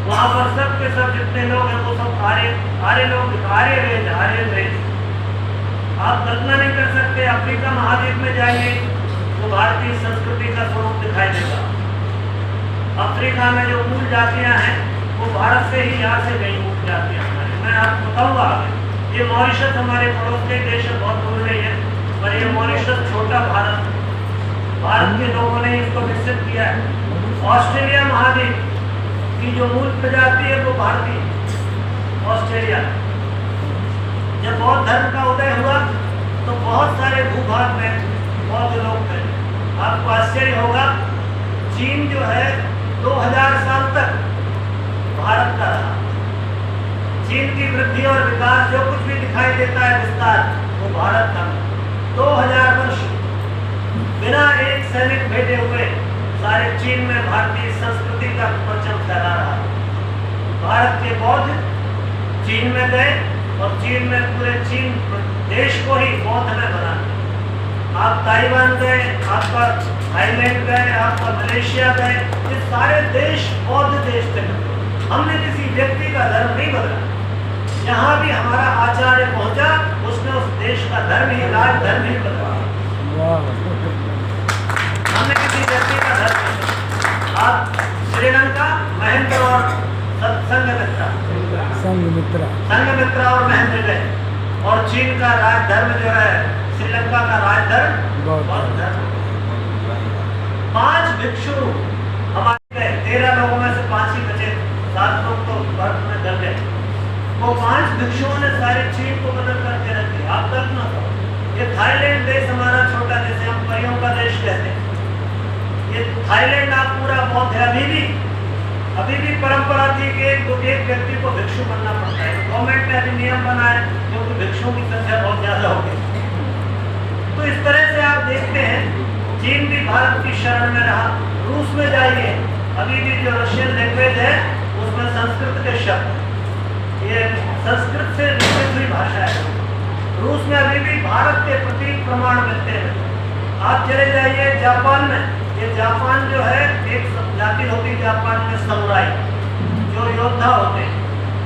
वहाँ पर सब के सब जितने लोग हैं वो सब आर्य लोग, आर्य रेज। आप कल्पना नहीं कर सकते। अफ्रीका महाद्वीप में जाइए तो भारतीय संस्कृति का स्वरूप दिखाई देगा। अफ्रीका में जो मूल जातियां हैं वो भारत से ही यहाँ से गई मूल जातियां हमारी। मैं आपको बताऊंगा आगे। ये मॉरिशस हमारे पड़ोस के देश से बहुत दूर नहीं है, पर ये मॉरिशस छोटा भारत के लोगों ने इसको विकसित किया है। ऑस्ट्रेलिया महाद्वीप की जो मूल प्रजाति है वो भारतीय। ऑस्ट्रेलिया जब बौद्ध धर्म का उदय हुआ तो बहुत सारे भूभाग में बौद्ध लोग थे। आपको आश्चर्य होगा, चीन जो है 2000 साल तक भारत का रहा। चीन की वृद्धि और विकास, जो कुछ भी दिखाई देता है विस्तार, वो भारत का। 2000 वर्ष बिना एक सैनिक भेजे हुए सारे चीन में भारतीय संस्कृति का परचम फैला रहा। भारत के बौद्ध चीन में गए और चीन में पूरे चीन देश को ही बौद्ध में बना। आप ताइवान गए, आपका थाईलैंड गए, आपका मलेशिया गए, ये सारे देश बौद्ध देश थे। हमने किसी व्यक्ति का धर्म नहीं बदला। यहाँ भी हमारा आचार्य पहुंचा, उसने उस देश का धर्म ही, राज धर्म ही बदला। हमने किसी व्यक्ति का धर्म नहीं बदला। आप श्रीलंका, महेंद्र और संघमित्रा और महेंद्र गए, और चीन का राज धर्म जो है, श्रीलंका का राज धर्म बौद्ध धर्म। 5 भिक्षु हमारे गए, 13 लोगों में से 5 ही बचे, 7 लोग तो बर्फ में गल गए। वो 5 भिक्षुओं ने सारे चीन को बदल करके रख दिया। आप कल्पना करो, ये थाईलैंड देश हमारा छोटा, जैसे हम परियों का देश कहते हैं, ये थाईलैंड आप पूरा बौद्ध है। अभी भी परंपरा थी कि एक व्यक्ति को भिक्षु बनना पड़ता है। गवर्नमेंट ने अभी नियम बना ऋषियों की संख्या बहुत ज्यादा हो गई। तो इस तरह से आप देखते हैं चीन भी भारत की शरण में रहा। रूस में जाइए, अभी भी जो रशियन लैंग्वेज है उसमें संस्कृत के शब्द, ये संस्कृत से विकसित हुई भाषा है। रूस में अभी भी भारत के प्रति प्रमाण मिलते हैं। आप चले जाइए जापान में, ये जापान जो है एक जाति होती है जापान में समुराई, जो योद्धा होते हैं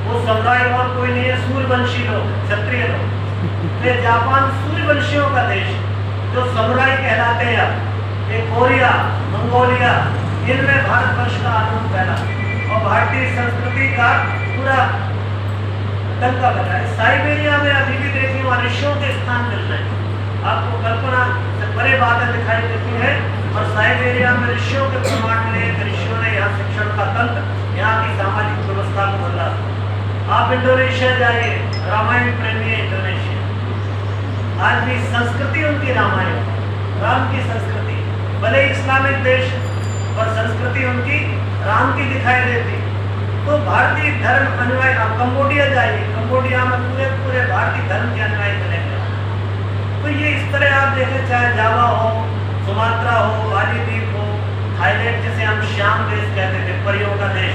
वो समुराई और कोई नहीं है, सूर्यवंशी लोग, क्षत्रिय लोग। ये जापान सूर्यवंशियों का देश, जो समुराई कहलाते हैं। अब ये कोरिया, मंगोलिया, इनमें भारतवर्ष का आनंद फैला और भारतीय संस्कृति का पूरा टंका बना है। साइबेरिया में अभी भी देखिए वहाँ ऋषियों के स्थान मिल रहे हैं, आपको कल्पना से परे बातें दिखाई देती है। और साइबेरिया में ऋषियों के प्रमाण मिले, ऋषियों ने यहाँ शिक्षण का तंत्र, यहाँ की सामाजिक व्यवस्था को बदला। आप इंडोनेशिया जाइए, रामायण प्रेमी है इंडोनेशिया, आज भी संस्कृति उनकी रामायण, राम की संस्कृति, भले इस्लामिक देश और संस्कृति उनकी राम की दिखाई देती। तो भारतीय धर्म अनुयायी, आप कंबोडिया जाइए, कंबोडिया में पूरे पूरे भारतीय धर्म के अनुयायी मिलेंगे। तो ये इस तरह आप देखें, चाहे जावा हो, सुमात्रा हो, बाली द्वीप हो, थाईलैंड जिसे हम श्याम देश कहते थे, परियों का देश,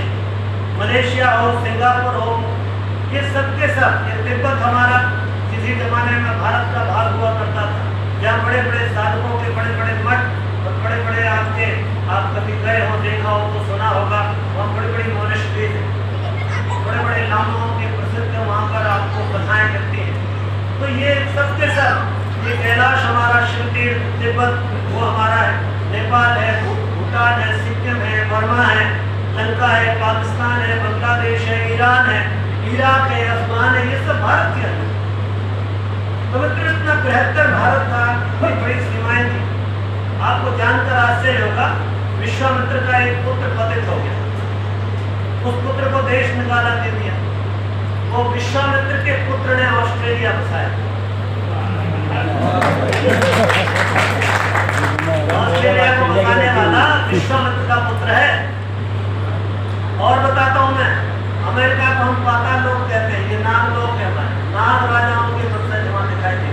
मलेशिया हो, सिंगापुर हो, ये सब के सब, ये तिब्बत हमारा किसी जमाने में भारत का भाग हुआ करता था, जहाँ बड़े बड़े साधुओं के बड़े बड़े मठ और बड़े बड़े आप कभी गए हो, देखा हो तो सुना होगा, वहाँ बड़ी बड़ी मोनेस्ट्री है, बड़े बड़े लामाओं के प्रसिद्ध, वहाँ पर आपको कथाएं मिलती हैं। तो ये सब के सब, ये कैलाश हमारा, शिवतीर्थ, तिब्बत वो हमारा है, नेपाल है, भूटान है, सिक्किम है, बर्मा है, लंका है, पाकिस्तान है, बांग्लादेश है, ईरान है, इराक है, अफगान है, ये सब भारत के हैं। तो मित्र इतना बृहत्तर भारत था, इतनी बड़ी सीमाएं थी। आपको जानकर आश्चर्य होगा, विश्वामित्र का एक पुत्र पतित हो गया, उस पुत्र को देश निकाला दे दिया। वो विश्वामित्र के पुत्र ने ऑस्ट्रेलिया बसाया। ऑस्ट्रेलिया को बसाने वाला विश्वामित्र का पुत्र है। और बताता हूं मैं, अमेरिका को हम पाताल लोग कहते हैं, ये नाग लोग है हमारे, नाग राजाओं के वंशज वहां दिखाई दे।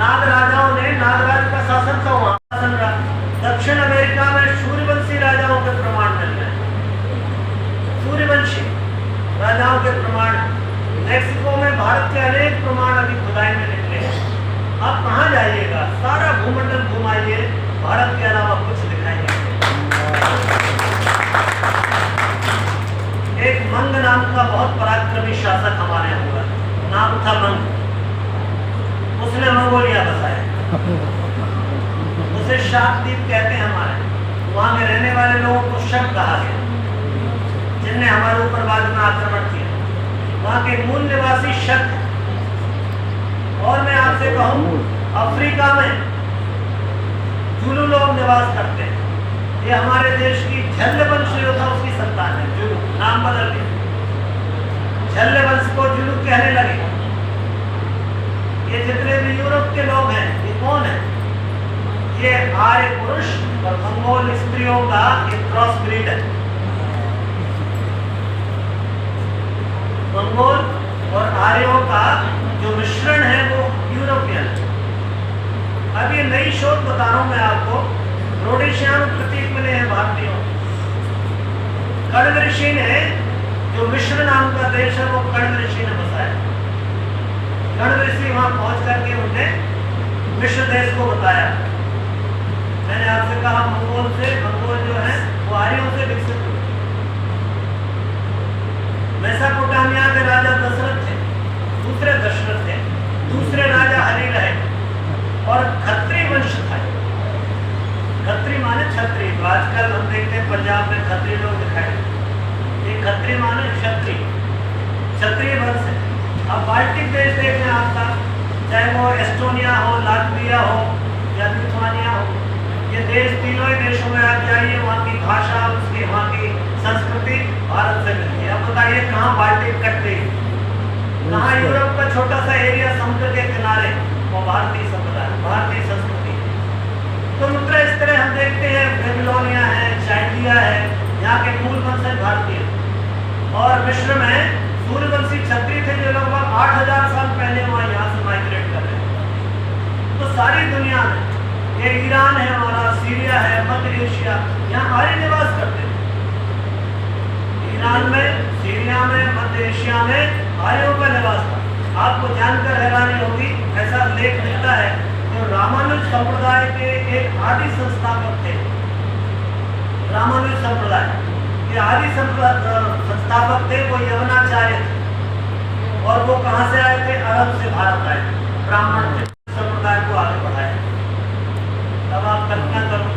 नाग राजाओं ने, नागराज का शासन था वहां, शासन रहा। दक्षिण अमेरिका में सूर्यवंशी राजाओं के प्रमाण मिल रहे हैं, सूर्यवंशी राजाओं के प्रमाण। मैक्सिको में भारत के अनेक प्रमाण अभी खुदाई में निकले हैं। आप कहाँ जाइएगा, सारा भूमंडल घुमाइए, भारत के अलावा कुछ दिखाई नहीं। एक मंग नाम का बहुत पराक्रमी शासक हमारे यहाँ हुआ, नाम था मंग, उसने मंगोलिया बसाया, उसे शाकद्वीप कहते हैं हमारे। वहां में रहने वाले लोगों को शक कहा गया, जिनने हमारे ऊपर बाद में आक्रमण किया। वहां के मूल निवासी शक। और मैं आपसे कहूं, अफ्रीका में जुलू लोग निवास करते हैं, ये हमारे देश की झल्ल वंश जो था उसकी संतान है, जुलू नाम बदल के झल्ल वंश को जुलू कहने लगे। ये जितने भी यूरोप के लोग हैं, ये कौन है? ये आर्य पुरुष और मंगोल स्त्रियों का एक क्रॉस ब्रीड है। मंगोल और आर्यों का जो मिश्रण है वो यूरोपियन है। अब ये नई शोध बता रहा हूं मैं आपको, रोडेशियन प्रतीक मिले हैं भारतीयों। कण्व ऋषि ने, जो मिश्र नाम का देश है, वो कण्व ऋषि ने बसाया। कण्व ऋषि वहां पहुंच करके उन्होंने मिश्र देश को बताया। मैंने आपसे कहा मंगोल जो है वो आर्यों से विकसित हुए। मेसोपोटामिया के राजा दशरथ थे, दूसरे दशरथ थे, दूसरे राजा हरि रहे और खत्री वंश था। खत्री माने छत्री, तो आजकल हम देखते हैं पंजाब में खत्री लोग दिखाई, ये खत्री माने क्षत्रिय, क्षत्रिय वंश है। अब बाल्टिक देश देखने आपका, चाहे वो एस्टोनिया हो, लाटविया हो या लिथुआनिया हो, ये देश तीनों ही देशों में आप जाइए, वहाँ की भाषा, उसकी वहाँ की संस्कृति भारत से मिलती है। अब बताइए कहाँ बाल्टिक कटती है, कहाँ यूरोप का छोटा सा एरिया समुद्र के किनारे, वो भारतीय समुदाय, भारतीय संस्कृति। तो मित्र इस तरह हम देखते हैं, बेबीलोनिया है, चाइल्डिया है, यहाँ के मूल वंशज भारतीय, और मिस्र में सूर्यवंशी क्षत्रिय थे जो लगभग 8000 साल पहले वहाँ यहाँ से माइग्रेट कर रहे थे। तो सारी दुनिया में ये ईरान है, हमारा सीरिया है, मध्य एशिया, यहाँ आर्य निवास करते हैं। ईरान में, सीरिया में, मध्य एशिया में आर्यों का निवास था। आपको जानकर हैरानी होगी, ऐसा लेख मिलता है जो रामानुज संप्रदाय के एक आदि संस्थापक थे। रामानुज संप्रदाय के आदि संस्थापक थे, वो यवनाचार्य थे और वो कहाँ से आए थे? अरब से भारत आए, ब्राह्मण थे, संप्रदाय को आगे बढ़ाया। अब आप कल्पना करो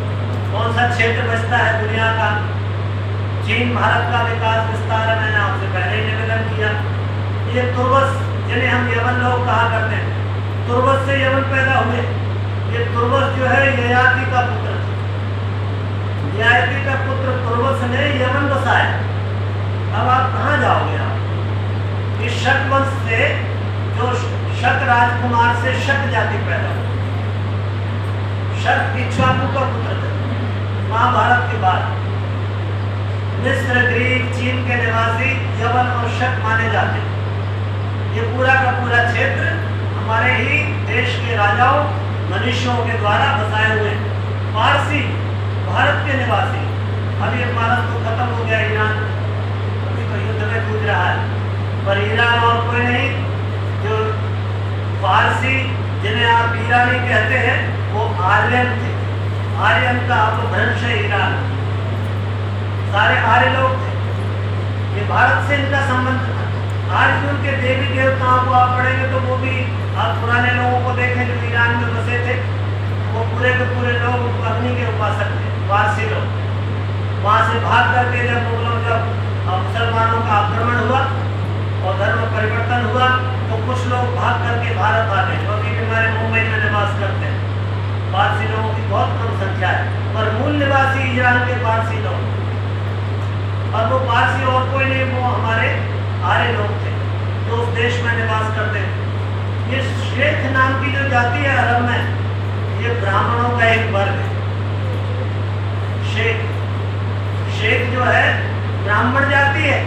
कौन सा क्षेत्र बचता है दुनिया का? चीन भारत का विकास विस्तार है, मैंने आपसे पहले ही निवेदन किया। ये तुर्बस, जिन्हें हम यवन लोग कहा करते हैं, तुर्बस से यवन पैदा हुए। ये तुर्बस जो है ययाति का पुत्र था। ययाति का पुत्र तुर्बस ने यवन बसाया। अब आप कहाँ जाओगे? आप इस शक वंश से, जो शक राजकुमार से शक जाति पैदा हुई। शक इक्ष्वाकु का पुत्र था। महाभारत के बाद मिस्र, ग्रीक, चीन के निवासी यवन और शक माने जाते हैं। ये पूरा का पूरा क्षेत्र हमारे ही देश के राजाओं, मनुष्यों के द्वारा बसाए हुए। पारसी भारत के निवासी, अब ये भारत तो खत्म हो गया, ईरान अभी तो युद्ध में जूझ रहा है, पर ईरान और कोई नहीं। जो पारसी जिन्हें आप ईरानी कहते हैं वो आर्यन थे। आर्यन का अपभ्रंश है ईरान, सारे आर्य लोग थे। ये भारत से इनका संबंध था। आज भी उनके देवी देवताओं को आप पढ़ेंगे तो वो भी आप पुराने लोगों को देखें जो ईरान में बसे थे, वो पूरे के पूरे लोग अग्नि के उपासक थे, पारसी लोग। वहाँ से भाग करके जब मुसलमानों का आक्रमण हुआ और धर्म परिवर्तन हुआ तो कुछ लोग भाग करके भारत आ गए, जो अभी हमारे मुंबई में निवास करते हैं। पारसी लोगों की बहुत कम संख्या है, पर मूल निवासी ईरान के पारसी लोग। और वो पारसी और कोई नहीं, वो हमारे आर्य लोग थे जो उस देश में निवास करते थे। ये शेख नाम की जो जाति है अरब में, ये ब्राह्मणों का एक वर्ग है। शेख, शेख जो है ब्राह्मण जाति है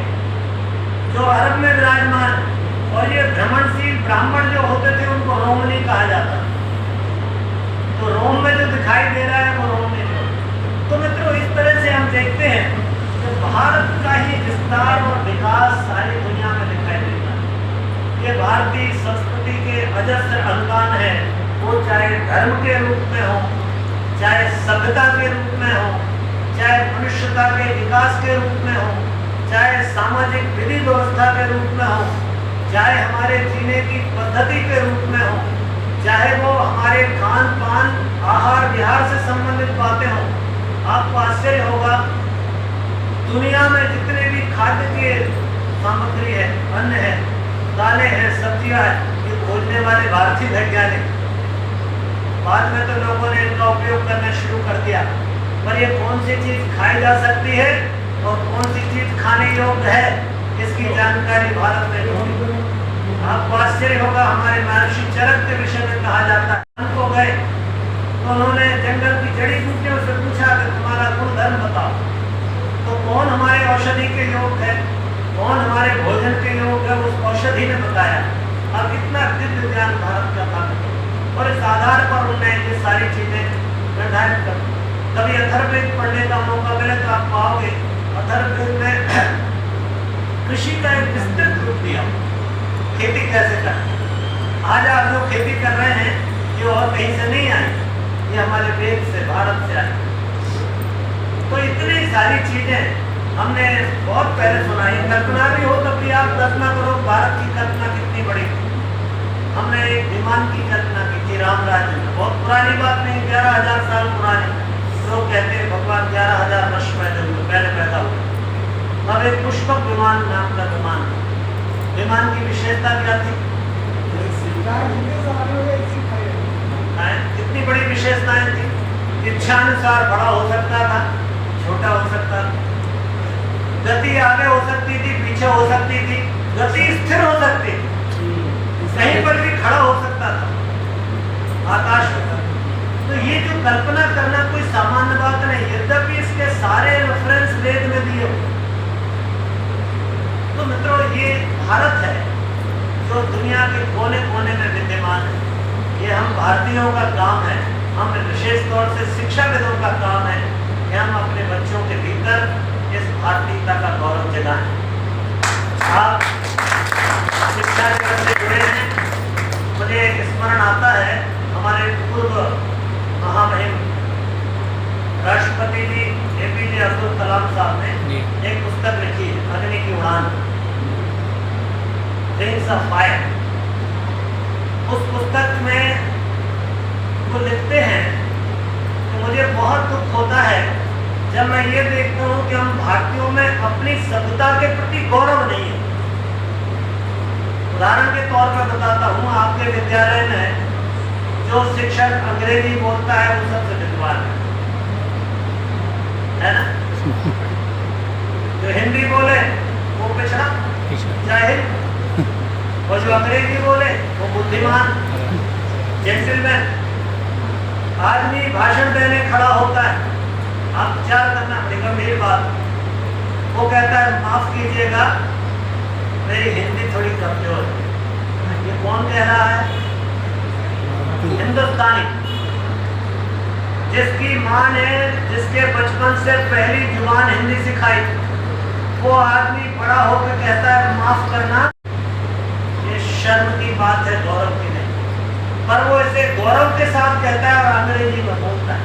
जो अरब में विराजमान। और ये भ्रमणशील ब्राह्मण जो होते थे उनको रोमनी कहा जाता। तो रोम में जो दिखाई दे रहा है वो रोमनी। तो मित्रों, इस तरह से हम देखते हैं कि भारत का ही विस्तार और विकास सारी दुनिया में दिखाई देता है। ये भारतीय संस्कृति के अजस्र अंगान है, वो चाहे धर्म के रूप में हो, चाहे सभ्यता के रूप में हो, चाहे मनुष्यता के विकास के रूप में हो, चाहे सामाजिक विधि व्यवस्था के रूप में हो, चाहे हमारे जीने की पद्धति के रूप में हो, चाहे वो हमारे खान पान, आहार विहार से संबंधित बातें हों। आपको आश्चर्य होगा, दुनिया में जितने भी खाद्य की सामग्री है, अन्न है, दालें हैं, सब्जियां हैं, ये खोजने वाले भारतीय वैज्ञानिक। बाद में तो लोगों ने इनका उपयोग करना शुरू कर दिया, पर ये कौन सी चीज खाई जा सकती है और कौन सी चीज खाने योग्य है, इसकी जानकारी भारत में नहीं। आपको आश्चर्य होगा, हमारे महर्षि चरक के विषय में कहा जाता है, उनको गए तो उन्होंने जंगल की जड़ी बूटियों से पूछा कि तुम्हारा गुणधर्म बताओ। तो कौन हमारे औषधि के योग है, कौन हमारे भोजन के योग है, उस औषधि ने बताया। अब इतना दिव्य ज्ञान भारत का था और इस आधार पर उन्होंने ये सारी चीजें निर्धारित कर। कभी अथर्ववेद पढ़ने का मौका मिले तो आप पाओगे अथर्ववेद में कृषि का एक विस्तृत रूप दिया, खेती कैसे करें। आज आप जो खेती कर रहे हैं ये और कहीं से नहीं आए, ये हमारे वेद से, भारत से आए। तो इतनी सारी चीजें हमने बहुत पहले सुनाई। कल्पना भी हो तब भी आप कल्पना करो भारत की कल्पना कितनी बड़ी। हमने एक विमान की कल्पना की थी रामराज में, बहुत पुरानी बात नहीं, 11,000 साल पुरानी। लोग कहते हैं भगवान 11,000 वर्ष पहले पैदा हुए। अब एक पुष्पक विमान नाम का विमान, विमान की विशेषता क्या थी? कितनी बड़ी विशेषताएं थी। इच्छानुसार बड़ा हो सकता था, छोटा हो सकता था, गति आगे हो सकती थी, पीछे हो सकती थी, गति स्थिर हो सकती थी, कहीं पर भी खड़ा हो सकता था, आकाश होता। तो ये जो कल्पना करना कोई सामान्य बात नहीं, यद्यपि इसके सारे रेफरेंस वेद में दिए हो। तो तो मित्रों ये भारत है जो दुनिया के कोने कोने में विद्यमान है। ये हम भारतीयों का काम है, हम विशेष तौर से शिक्षाविदों का काम है कि हम अपने बच्चों के भीतर इस भारतीयता का गौरव जगाएं। आप शिक्षा जगत से जुड़े हैं, मुझे स्मरण आता है हमारे पूर्व महामहिम राष्ट्रपति जी APJ अब्दुल कलाम साहब ने एक पुस्तक लिखी है, अग्नि की उड़ान, विंग्स ऑफ फायर। उस पुस्तक में वो लिखते हैं कि मुझे बहुत दुख होता है जब मैं ये देखता हूँ कि हम भारतीयों में अपनी सभ्यता के प्रति गौरव नहीं है। उदाहरण के तौर पर बताता हूँ, आपके विद्यालय में जो शिक्षक अंग्रेजी बोलता है वो सबसे विद्वान है ना? जो हिंदी बोले वो पिछड़ा जाहिल, और जो अंग्रेजी बोले वो बुद्धिमान जेंटलमैन। आदमी भाषण देने खड़ा होता है, आप विचार करना, बड़ी गंभीर बात। वो कहता है माफ कीजिएगा मेरी हिंदी थोड़ी कमजोर है। ये कौन कह रहा है? हिंदुस्तानी, जिसकी माँ ने जिसके बचपन से पहली जुबान हिंदी सिखाई, वो आदमी बड़ा होकर कहता है माफ करना। ये शर्म की बात है, गौरव की नहीं। पर वो इसे गौरव के साथ कहता है और अंग्रेजी में बोलता है।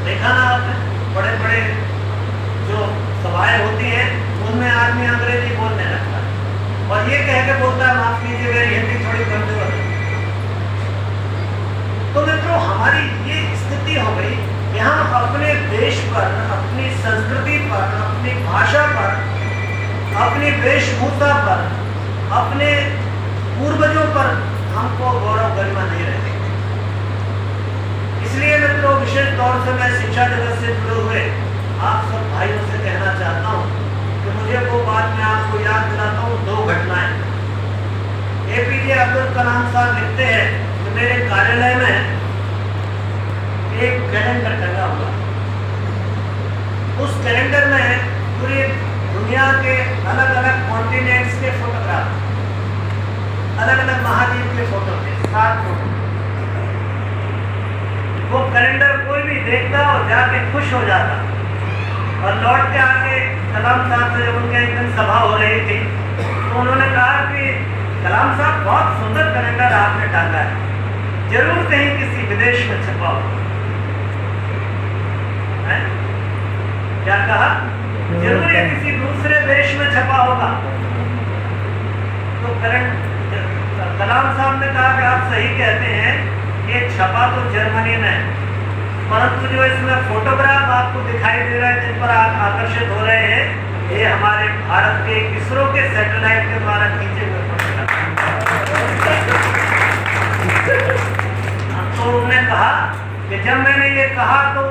देखा ना आपने, बड़े बड़े जो सभाएं होती हैं उनमें आदमी अंग्रेजी बोलने लगता है और ये कह के बोलता है माफ कीजिए मेरी हिंदी थोड़ी कमजोर है। तो मित्रों, हमारी ये स्थिति हो गई कि हम अपने देश पर, अपनी संस्कृति पर, अपनी भाषा पर, अपनी वेशभूषा पर, अपने पूर्वजों पर हमको गौरव गरिमा नहीं रहती। इसलिए मित्रों, विशेष तौर से मैं शिक्षा जगत से जुड़े हुए आप सब भाइयों से कहना चाहता हूँ कि मुझे वो बात मैं आपको याद दिलाता हूँ, 2 घटनाएं। APJ अब्दुल कलाम साहब लिखते हैं कि मेरे कार्यालय में एक कैलेंडर टंगा हुआ। उस कैलेंडर में पूरी दुनिया के अलग अलग कॉन्टिनेंट्स के फोटोग्राफ, अलग अलग महाद्वीप के फोटो थे, 7 फोटो। वो कैलेंडर कोई भी देखता और जाके खुश हो जाता और लौट के आके कलाम साहब से जब उनके एक दिन सभा हो रही थी तो उन्होंने कहा कि कलाम साहब बहुत सुंदर कैलेंडर आपने टांगा है, जरूर कहीं किसी विदेश में छपा हो। क्या कहा? जरूर ये किसी दूसरे देश में छपा होगा। तो कलाम साहब ने कहा कि आप सही कहते हैं, ये छपा तो जर्मनी में, परंतु जो इसमें फोटोग्राफ आपको दिखाई दे रहा है, जिन पर आप आकर्षित हो रहे हैं, ये हमारे भारत के इसरो के सैटेलाइट के द्वारा खींचे हुए फोटोग्राफ। तो उन्होंने कहा कि जब मैंने ये कहा तो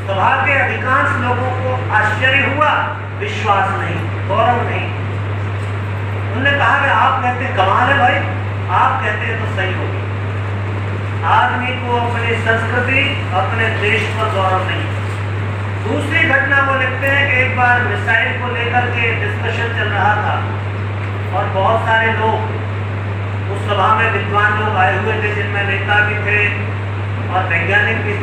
सभा के अधिकांश लोगों को आश्चर्य हुआ, विश्वास नहीं, गौरव नहीं। उन्होंने कहा कि आप कहते कमाल है भाई, आप कहते हैं तो सही होगी। आदमी को अपनी संस्कृति, अपने देश पर गौरव नहीं। दूसरी घटना वो लिखते हैं कि एक बार मिसाइल को लेकर के डिस्कशन चल रहा था और बहुत सारे लोग उस सभा में, विद्वान लोग आए हुए थे, जिनमें नेता भी थे और वैज्ञानिक भी।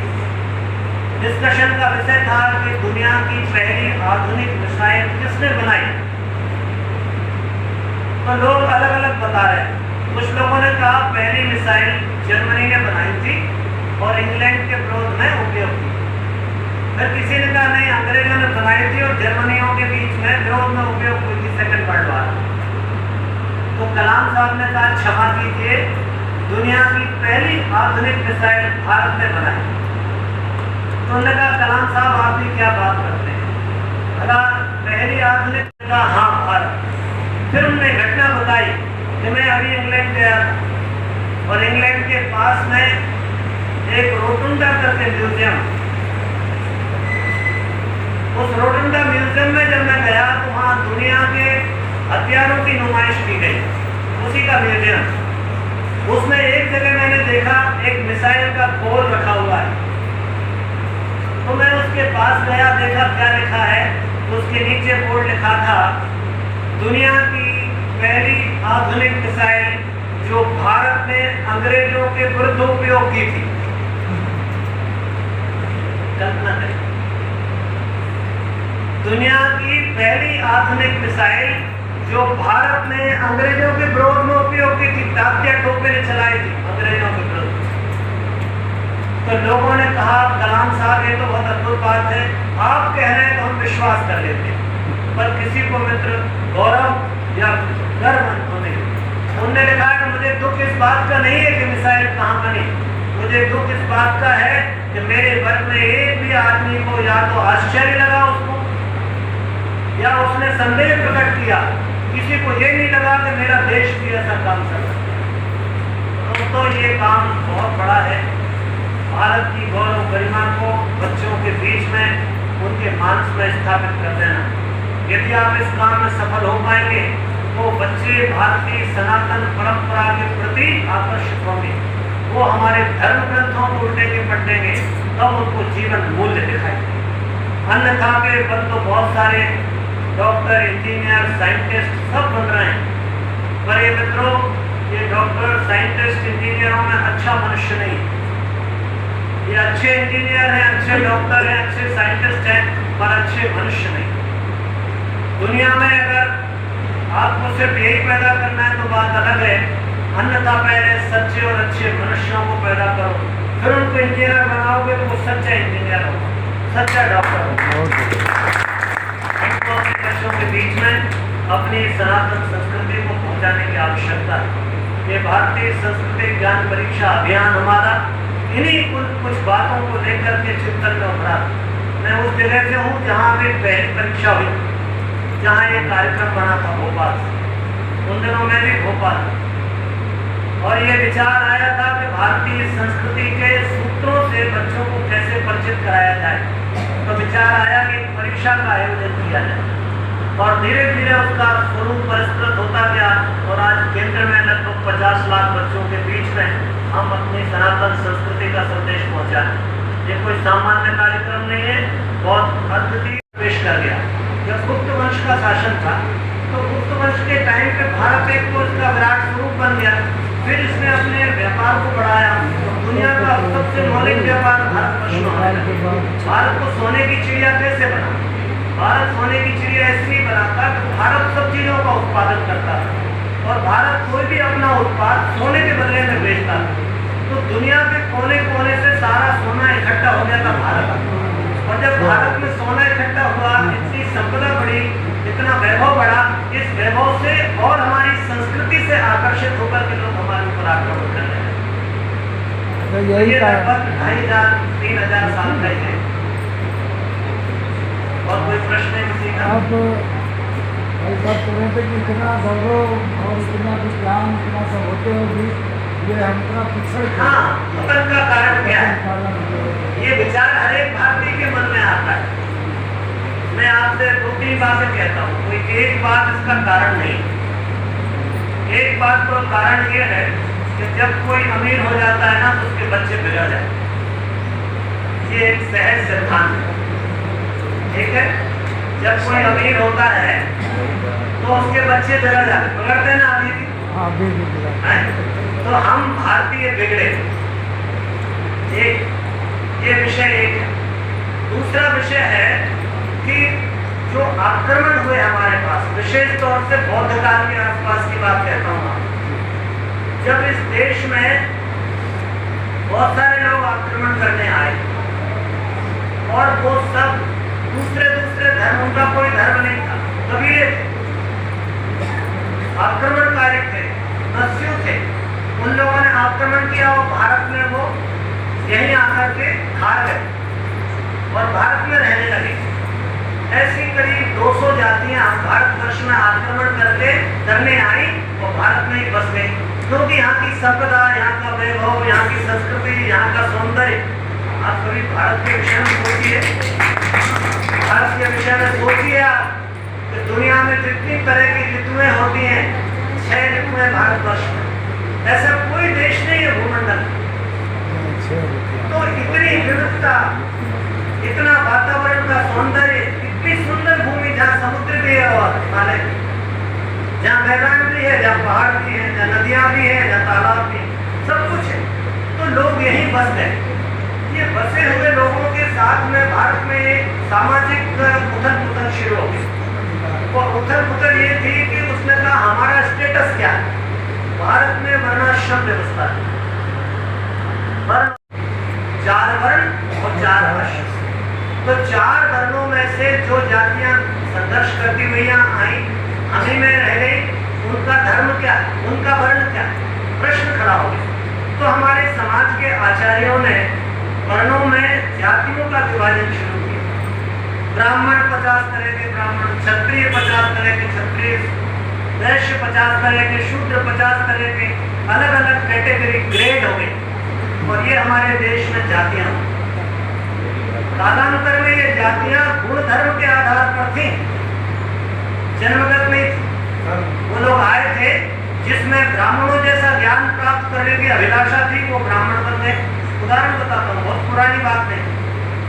डिस्कशन का विषय था कि दुनिया की पहली आधुनिक मिसाइल किसने बनाई। तो लोग अलग अलग बता रहे हैं। कुछ लोगों ने कहा पहली मिसाइल जर्मनी ने बनाई थी और इंग्लैंड के विरोध में उपयोग की। फिर किसी ने कहा नहीं, अंग्रेजों ने बनाई थी और जर्मनियों के बीच में विरोध में उपयोग हुई थी, सेकंड वर्ल्ड वॉर। तो कलाम साहब ने कहा क्षमा कीजिए, दुनिया की पहली आधुनिक मिसाइल भारत ने बनाई। तो उन्होंने कहा कलाम साहब आप भी क्या बात करते हैं? कहा पहली आधुनिक का हाँ भारत। फिर उन्होंने घटना बताई कि मैं अभी इंग्लैंड गया और इंग्लैंड के पास में एक रोटुंडा करके म्यूजियम, उस रोटुंडा म्यूजियम में जब मैं गया तो वहाँ दुनिया के हथियारों की नुमाइश की गई, उसी का म्यूजियम। उसमें एक जगह मैंने देखा एक मिसाइल का बोल रखा हुआ है। तो मैं उसके पास गया, देखा क्या लिखा है, तो उसके नीचे बोर्ड लिखा था, दुनिया की पहली आधुनिक मिसाइल जो भारत ने अंग्रेजों के विरुद्ध उपयोग की थी। कल्पना करें, दुनिया की पहली आधुनिक मिसाइल जो भारत ने अंग्रेजों के विरोध में उपयोग की थी, तात्या टोपे ने चलाई थी अंग्रेजों के विरुद्ध। तो लोगों ने कहा, कलाम साहब ये तो बहुत अद्भुत बात है, आप कह रहे हैं तो हम विश्वास कर लेते हैं। पर किसी को मित्र गौरव या गर्व होने, उन्होंने लिखा कि मुझे दुख इस बात का नहीं है कि मिसाइल कहाँ बनी, मुझे दुख इस बात का है कि मेरे वर्ग में एक भी आदमी को या तो आश्चर्य लगा उसको, या उसने संदेह प्रकट किया, किसी को ये नहीं लगा कि मेरा देश भी ऐसा काम कर सकता है। तो ये काम बहुत बड़ा है। भारत की गौरव गरिमा को बच्चों के बीच में, उनके मानस में स्थापित कर देना। यदि आप इस काम में सफल हो पाएंगे तो बच्चे भारतीय सनातन परंपरा के प्रति आकर्षित होंगे, वो हमारे धर्म ग्रंथों को उल्टेंगे पलटेंगे, तब उनको जीवन मूल्य दिखाएंगे। अन्यथा के बल तो बहुत सारे डॉक्टर, इंजीनियर, साइंटिस्ट सब बन रहे हैं, पर ये मित्रों, ये डॉक्टर, साइंटिस्ट, इंजीनियरों में अच्छा मनुष्य नहीं। ये अच्छे इंजीनियर हैं, अच्छे डॉक्टर हैं, अच्छे साइंटिस्ट हैं, पर अच्छे मनुष्य नहीं। दुनिया में अगर आपको सिर्फ यही पैदा करना है तो बात अलग है, अन्यथा पहले सच्चे और अच्छे मनुष्यों को पैदा करो, फिर उनको इंजीनियर बनाओगे तो वो सच्चा इंजीनियर होगा, सच्चा डॉक्टर होगा। हमको अपने बच्चों के बीच में अपनी सनातन संस्कृति को पहुंचाने की आवश्यकता है। ये भारतीय संस्कृति ज्ञान परीक्षा अभियान हमारा इन्हीं कुछ बातों को लेकर के चिंतन में उभरा। मैं उस जगह से हूँ जहाँ पे पहली परीक्षा हुई, जहाँ ये कार्यक्रम बना था भोपाल। उन दिनों में भी भोपाल, और ये विचार आया था कि भारतीय संस्कृति के सूत्रों से बच्चों को कैसे परिचित कराया जाए। तो विचार आया कि परीक्षा का आयोजन किया जाए, और धीरे धीरे उसका स्वरूप परिष्कृत होता गया, और आज केंद्र में लगभग 50 लाख बच्चों के बीच में हम अपनी सनातन संस्कृति का संदेश पहुंचाएं। ये कोई सामान्य कार्यक्रम नहीं है, बहुत अद्वितीय पेश कर गया। जब गुप्त वंश का शासन था तो गुप्त वंश के टाइम पे भारत एक तो इसका विराट स्वरूप बन गया, फिर इसने अपने व्यापार को बढ़ाया। दुनिया का सबसे मौलिक व्यापार भारतवर्ष में होने लगा। भारत को सोने की चिड़िया कैसे बना? भारत सोने की चिड़िया इसलिए बनाता कि भारत सब चीजों का उत्पादन करता था, और भारत कोई भी अपना उत्पाद सोने के बदले में बेचता था। तो दुनिया के कोने कोने से सारा सोना इकट्ठा हो गया था भारत, और जब भारत में सोना इकट्ठा हुआ, इतनी संपदा बढ़ी, इतना वैभव बढ़ा, इस वैभव से और हमारी संस्कृति से आकर्षित होकर के लोग हमारे ऊपर आक्रमण कर रहे हैं। तो ये लगभग 2500-3000 साल का है। और कोई प्रश्न है किसी का? आप बात कर रहे थे कि इतना गौरव और इतना विज्ञान इतना सब होते हुए भी ये हम इतना पिछड़ गए। हाँ, पतन का कारण क्या है? ये विचार हर एक भारतीय के मन में आता है। मैं आपसे 2-3 बातें कहता हूँ, कोई एक बात इसका कारण नहीं। एक बात तो कारण ये है कि जब कोई अमीर हो जाता है ना तो उसके बच्चे बिगड़ जाते हैं। ये एक सहज सिद्धांत है, ठीक है? जब कोई अमीर होता है तो उसके बच्चे बिगड़ जाते हैं, बिगड़ते हैं ना अभी भी? हाँ, अभी भी बिगड़ते। तो हम भारतीय बिगड़े, एक ये विषय एक है। दूसरा विषय है कि जो आक्रमण हुए हमारे पास, विशेष तौर से बौद्ध काल के आसपास की बात कहता हूँ, जब इस देश में बहुत सारे लोग आक्रमण करने आए, और वो सब दूसरे धर्म, उनका कोई धर्म नहीं था, कबीले थे, आक्रमणकारी थे, दस्यु थे, उन लोगों ने आक्रमण किया और भारत में वो यहीं आकर के हार गए और भारत में रहने लगे। ऐसी करीब 200 जातियां भारतवर्ष में आक्रमण करने आई और भारत में ही बस गई, क्योंकि यहाँ की संपदा, यहाँ का वैभव, यहाँ की संस्कृति, यहाँ का सौंदर्य। आप कभी भारत के विषय में सोचिए, भारत के विषय में सोचिए कि दुनिया में जितनी तरह की ऋतुएं होती हैं, 6 ऋतुएं भारतवर्ष में, ऐसा कोई देश नहीं है भूमंडल। तो इतनी विविधता, इतना वातावरण का सौंदर्य, इतनी सुंदर भूमि जहाँ समुद्र भी है और हिमालय भी, जहाँ मैदान भी है, जहाँ पहाड़ भी है, जहाँ नदियाँ भी है, जहाँ तालाब भी है, सब कुछ है। तो लोग यहीं बस गए। ये बसे हुए लोगों के साथ में भारत में एक सामाजिक उथल पुथल शुरू हो गई। और उथल पुथल ये थी कि उसने कहा हमारा स्टेटस क्या है। भारत में वर्णाश्रम व्यवस्था है, चार वर्ण और 4 आश्रम। तो 4 वर्णों में से जो जातियां संघर्ष करती हुई आई, हमी में रह गई, उनका धर्म क्या, उनका वर्ण क्या, प्रश्न खड़ा हो गया। तो हमारे समाज के आचार्यों ने वर्णों में जातियों का विभाजन शुरू किया। ब्राह्मण 50 तरह के ब्राह्मण, क्षत्रिय 50 तरह के क्षत्रिय, वैश्य 50 तरह के, शूद्र 50 तरह के, अलग अलग कैटेगरी ग्रेड हो गए। और ये हमारे देश में जातियां, कालांतर में ये जातियां गुण धर्म के आधार पर थी, जन्मगत नहीं थी। वो लोग आए थे जिसमें ब्राह्मणों जैसा ज्ञान प्राप्त करने की अभिलाषा थी, वो ब्राह्मण बन गए। उदाहरण बताता हूँ, बहुत पुरानी बात नहीं,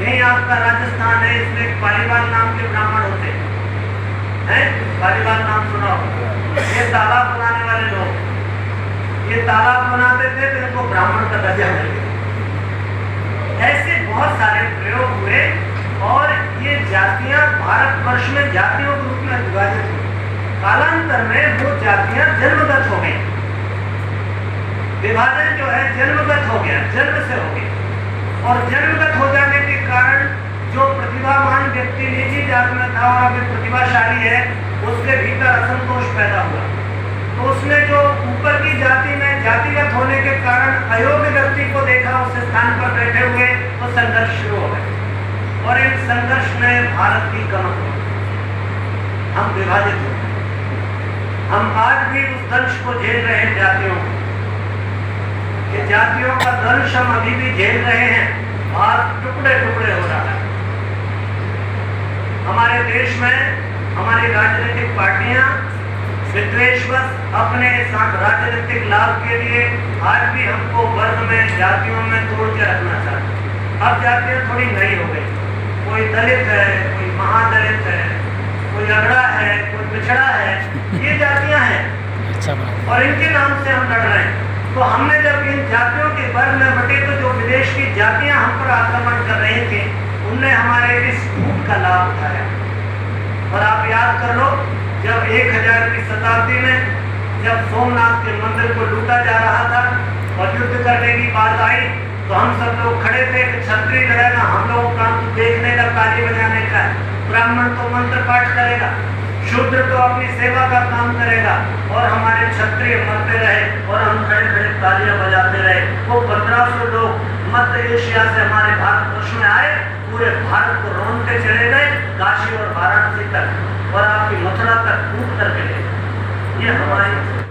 यही आपका राजस्थान है, इसमें एक पालीवाल नाम के ब्राह्मण होते हैं, पालीवाल नाम सुना हो। ये तालाब बनाने वाले लोग, ये तालाब बनाते थे तो इनको ब्राह्मण का दर्जा मिल गया। ऐसे बहुत सारे प्रयोग हुए और ये जातियां भारतवर्ष में जातियों के रूप में विभाजित हुई। कालांतर में वो जातियां जन्मगत हो गई। विभाजन जो है जन्मगत हो गया, जन्म से हो गया। और जन्मगत हो जाने के कारण जो प्रतिभावान व्यक्ति निजी जात में था और अभी प्रतिभाशाली है, उसके भीतर असंतोष पैदा हुआ। तो उसने जो ऊपर की जाति में जातिगत होने के कारण अयोग्य व्यक्ति को देखा उस स्थान पर बैठे हुए, तो संघर्ष शुरू हो गए। और इन संघर्ष में भारत की कमर हुई, हम विभाजित हो। हम आज भी उस दंश को झेल रहे हैं, जातियों को, ये जातियों का दंश हम अभी भी झेल रहे हैं। भारत टुकड़े टुकड़े हो रहा है। हमारे देश में हमारी राजनीतिक पार्टियां विद्वेषवश अपने राजनीतिक लाभ के लिए आज भी हमको वर्ग में, जातियों में तोड़ के रखना चाहते हैं। अब जातियां थोड़ी नई हो गई, कोई दलित है, कोई महादलित है, कोई अगड़ा है, कोई पिछड़ा है, ये जातियां हैं और इनके नाम से हम लड़ रहे हैं। तो हमने जब इन जातियों के वर्ग में बटे, तो जो विदेश की जातियां हम पर आक्रमण कर रही थी, उनने हमारे इस छूट का लाभ उठाया। और आप याद कर लो, जब 1000 की शताब्दी में जब सोमनाथ के मंदिर को लूटा जा रहा था और युद्ध करने की बात आई, तो हम सब लोग खड़े थे कि क्षत्रिय लड़ेगा, हम लोगों का काम देखने का, ताली बजाने का, ब्राह्मण तो मंत्र पाठ करेगा, शूद्र तो अपनी सेवा का काम करेगा, और हमारे क्षत्रिय मरते रहे और हम खड़े खड़े तालियां बजाते रहे। वो 1500 लोग मध्य एशिया से हमारे भारतवर्ष में आए, पूरे भारत को रौंदते चले गए, काशी और वाराणसी तक, और आपकी मथुरा तक कूद करके ले। ये हमारी